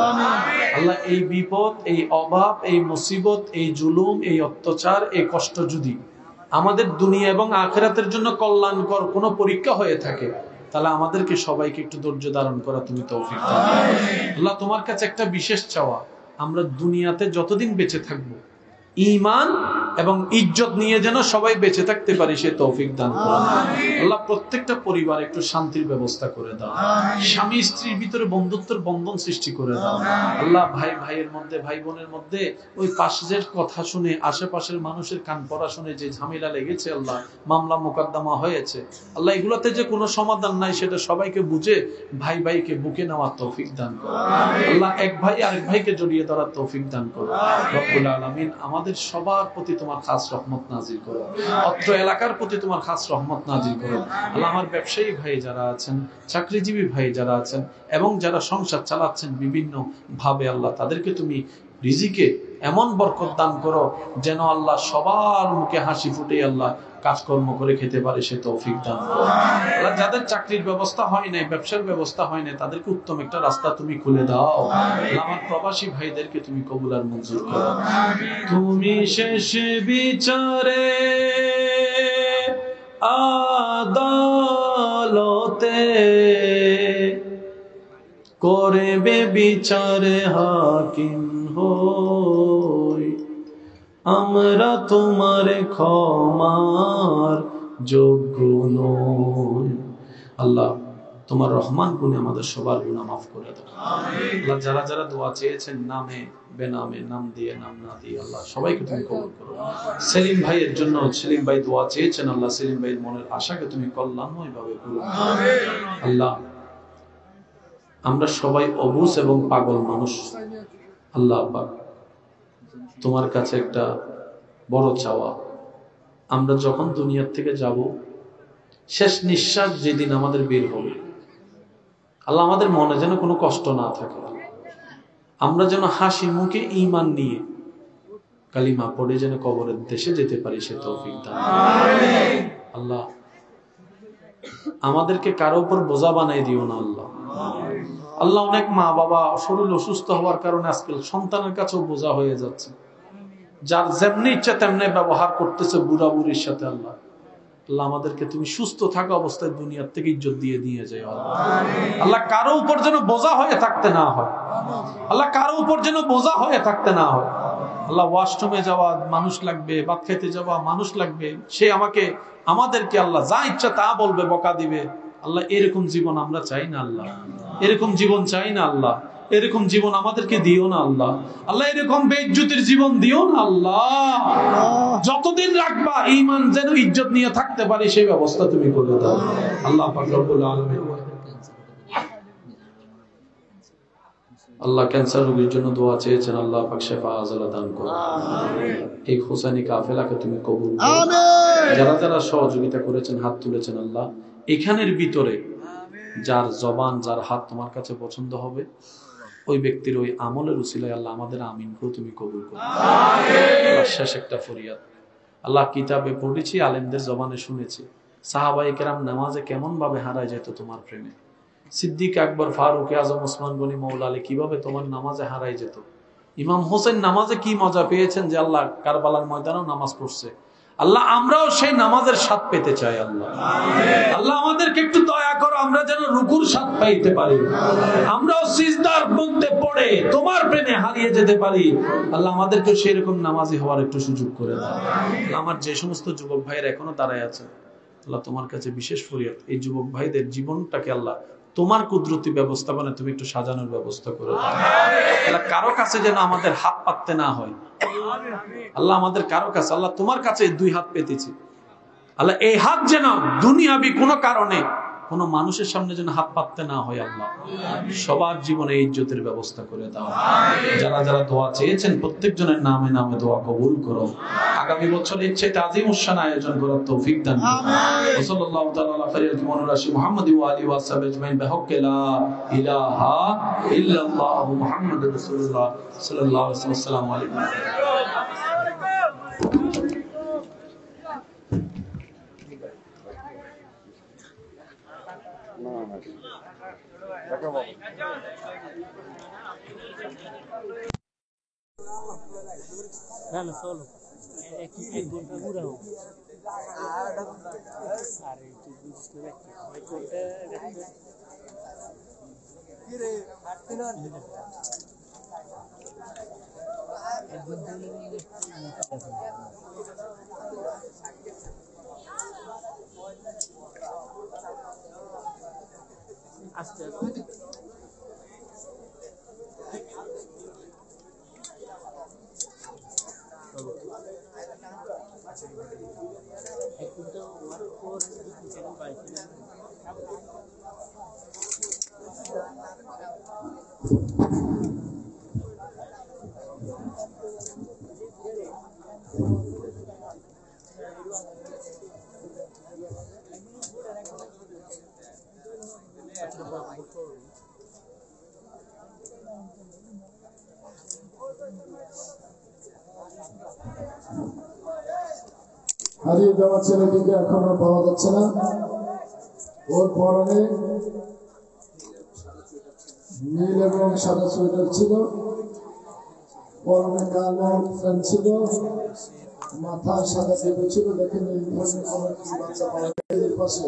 Speaker 1: আল্লাহ এই বিপদ এই অভাব এই মুসিবত এই জুলুম এই অত্যাচার এই কষ্ট যদি আমাদের দুনিয়া এবং আখিরাতের জন্য কল্যাণকর কোনো পরীক্ষা হয়ে থাকে তাহলে আমাদেরকে সবাইকে একটু ধৈর্য ধারণ করা তুমি তৌফিক দাও আল্লাহ তোমার কাছে একটা বিশেষ চাওয়া আমরা দুনিয়াতে যতদিন বেঁচে থাকবো ঈমান এবং ইজ্জত নিয়ে যেন সবাই বেঁচে থাকতে পারি সে তৌফিক দান করো। আল্লাহ প্রত্যেকটা পরিবারে একটু শান্তির ব্যবস্থা করে দাও, স্বামী স্ত্রীর ভিতরে বন্ধুত্বের বন্ধন সৃষ্টি করে দাও। আল্লাহ ভাই ভাইয়ের মধ্যে, ভাই বোনের মধ্যে ওই পাশের কথা শুনে, আশেপাশের মানুষের কান পড়া শুনে যে ঝামেলা লেগেছে আল্লাহ, মামলা মোকদ্দমা হয়েছে আল্লাহ, এগুলোতে যে কোনো সমাধান নাই সেটা সবাইকে বুঝে ভাই ভাইকে বুকে নেওয়ার তৌফিক দান করো। আল্লাহ এক ভাই আরেক ভাইকে জড়িয়ে ধরার তৌফিক দান করো। রব্বুল আলামিন আমাদের সবার প্রতি তোমার খাস রহমত নাজিল করো, অত্র এলাকার প্রতি তোমার খাস রহমত নাজিল করো। আল্লাহ আমার ব্যবসায়ী ভাই যারা আছেন, চাকরিজীবী ভাই যারা আছেন এবং যারা সংসার চালাচ্ছেন বিভিন্ন ভাবে আল্লাহ, তাদেরকে তুমি রিজিকে এমন বরকত দান করো যেন আল্লাহ সবার মুখে হাসি ফুটে আল্লাহ কাজকর্ম করে খেতে পারে সে তৌফিক দান করো। আল্লাহ যাদের চাকরির ব্যবস্থা হয় নাই, ব্যবসার ব্যবস্থা হয় নাই, তাদেরকে উত্তম একটা রাস্তা তুমি খুলে দাও। আমার প্রবাসী ভাইদেরকে তুমি কবুল আর মঞ্জুর করো। তুমি শেষ বিচারে আদালতে করবে বিচারে হাকিম হই, আমরা তোমার ক্ষমার যোগ্য নই। আল্লাহ তোমার রহমান গুণে আমাদের সবার গুনাহ মাফ করে দাও। আল্লাহ যারা যারা দোয়া চেয়েছেন নামে বেনামে, নাম দিয়ে নাম না দিয়ে আল্লাহ সবাইকে তুমি কবুল করো। সেলিম ভাইয়ের জন্য সেলিম ভাই দোয়া চেয়েছেন আল্লাহ, সেলিম ভাইয়ের মনের আশাকে তুমি কল্যাণময় ভাবে পূরণ করো। আল্লাহ আমরা সবাই অবুঝ এবং পাগল মানুষ আল্লাহ, তোমার কাছে একটা বড় চাওয়া, আমরা যখন দুনিয়ার থেকে যাব, শেষ নিঃশ্বাস যেদিন আমাদের বের হবে আল্লাহ, আমাদের মনে যেন কোনো কষ্ট না থাকে, আমরা যেন হাসি মুখে ঈমান নিয়ে কালিমা পড়ে যেন কবরের দেশে যেতে পারি সে তৌফিক দান আল্লাহ। আমাদেরকে কারো উপর বোঝা বানাই দিও না আল্লাহ। আল্লাহ অনেক মা বাবা শরীর অসুস্থ হওয়ার কারণে আজকাল সন্তানের কাছেও বোঝা হয়ে যাচ্ছে, যার যেমনি ইচ্ছা তেমনি ব্যবহার করতেছে বুড়া বুড়ির সাথে। আল্লাহ আল্লাহ আমাদেরকে তুমি সুস্থ থাকা অবস্থায় দুনিয়ার থেকে ইজ্জত দিয়ে দিয়ে যাও আল্লাহ। কারো উপর যেন বোঝা হয়ে থাকতে না হয় আল্লাহ, কারো উপর যেন বোঝা হয়ে থাকতে না হয় আল্লাহ। ওয়াশরুমে যাওয়া মানুষ লাগবে, ভাত খাইতে যাওয়া মানুষ লাগবে, সে আমাদেরকে আল্লাহ যা ইচ্ছা তা বলবে, বকা দিবে আল্লাহ। এরকম জীবন আমরা চাই না আল্লাহ, এরকম জীবন চাই না আল্লাহ, এরকম জীবন আমাদেরকে দিও না আল্লাহ। আল্লাহ এরকম বেইজ্জতির জীবন দিও না আল্লাহ। যতদিন রাখবা ঈমান যেন ইজ্জত নিয়ে থাকতে পারি সেই ব্যবস্থা তুমি করে দাও আল্লাহ পাক রব্বুল আলামিন। আল্লাহ ক্যান্সার রোগীর জন্য দোয়া চেয়েছেন, আল্লাহ পাক শিফা আজলা দান করো। এই হোসেনি কাফেলাকে তুমি কবুল করো। যারা যারা সহযোগিতা করেছেন, হাত তুলেছেন আল্লাহ, এখানের ভিতরে যার জবান যার হাত তোমার কাছে পছন্দ হবে ওই ব্যক্তির ওই আমলের উসিলায় আল্লাহ আমাদের আমিনকেও তুমি কবুল করো। শেষ একটা ফরিয়াদ আল্লাহ, কিতাবে পড়েছি, আলেমদের জবানে শুনেছি, সাহাবায়ে কেরাম নামাজে কেমন ভাবে হারায় যেত তোমার প্রেমে। সিদ্দিক আকবর, ফারুক আজম, ওসমান গনি, মৌলা আলী কিভাবে তোমার নামাজে হারাই যেত। ইমাম হোসেন নামাজে কি মজা পেয়েছেন যে আল্লাহ কারবালার ময়দানেও নামাজ পড়ছে। আল্লাহ আমরাও সেই নামাজের স্বাদ পেতে চাই আল্লাহ। আল্লাহ আমাদেরকে একটু দয়া করো, আমরা যেন রুকুর স্বাদ পাইতে পারি, আমরাও সিজদার মধ্যে পড়ে তোমার প্রেমে হারিয়ে যেতে পারি আল্লাহ। আমাদেরকে সেই রকম নামাজি হওয়ার একটু সুযোগ করে দাও। আমার যে সমস্ত যুবক ভাইয়ের এখনো দাঁড়ায় আছে আল্লাহ, তোমার কাছে বিশেষ ফরিয়াদ, এই যুবক ভাইদের জীবনটাকে আল্লাহ তোমার কুদরতি ব্যবস্থাপনা তুমি একটু সাজানোর ব্যবস্থা করে দাও আল্লাহ। কারো কাছে যেন আমাদের হাত পাততে না হয় আল্লাহ, আমাদের কারো কাছে আল্লাহ তোমার কাছে দুই হাত পেতেছি আল্লাহ, এই হাত যেন দুনিয়াবি কোনো কারণে কোনো মানুষের সামনে যেন হাত পাততে না হয় আল্লাহ। সবার জীবনে ইজ্জতের ব্যবস্থা করে দাও। যারা যারা দোয়া চেয়েছেন প্রত্যেকজনের নামে নামে দোয়া কবুল করো। আগামী বছর ইচ্ছে তাজিম উশান আয়োজন করার তৌফিক দান করো। সাল্লাল্লাহু তাআলা আলা খায়রিল মুনরাশি মুহাম্মাদি ওয়া আলিহি ওয়া সাহবিহি আজমাইন বিহাক্কি লা ইলাহা ইল্লাল্লাহ মুহাম্মাদুর রাসূলুল্লাহ সাল্লাল্লাহু আলাইহি ওয়াসাল্লাম। আসসালামু আলাইকুম।
Speaker 4: না চলো এক ঘন্টা ঘুরা হোক। আরে তুই বুঝিস না এক ঘন্টা আস্তে আস্তে এখন তো ওয়ার ফোর সেকেন্ড পাইছি না
Speaker 3: হারিয়ে যাওয়া ছেলেটিকে এখনো পাওয়া যাচ্ছে না। ওর পরনে নীল এবং সাদা সোয়েটার ছিল, পরনে কালো প্যান্ট ছিল, মাথায় সাদা টেপে ছিল। দেখেন এই ধরনের কোনো বাচ্চা পাওয়া যায় পাশে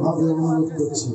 Speaker 3: ভাবে অনুরোধ করছি।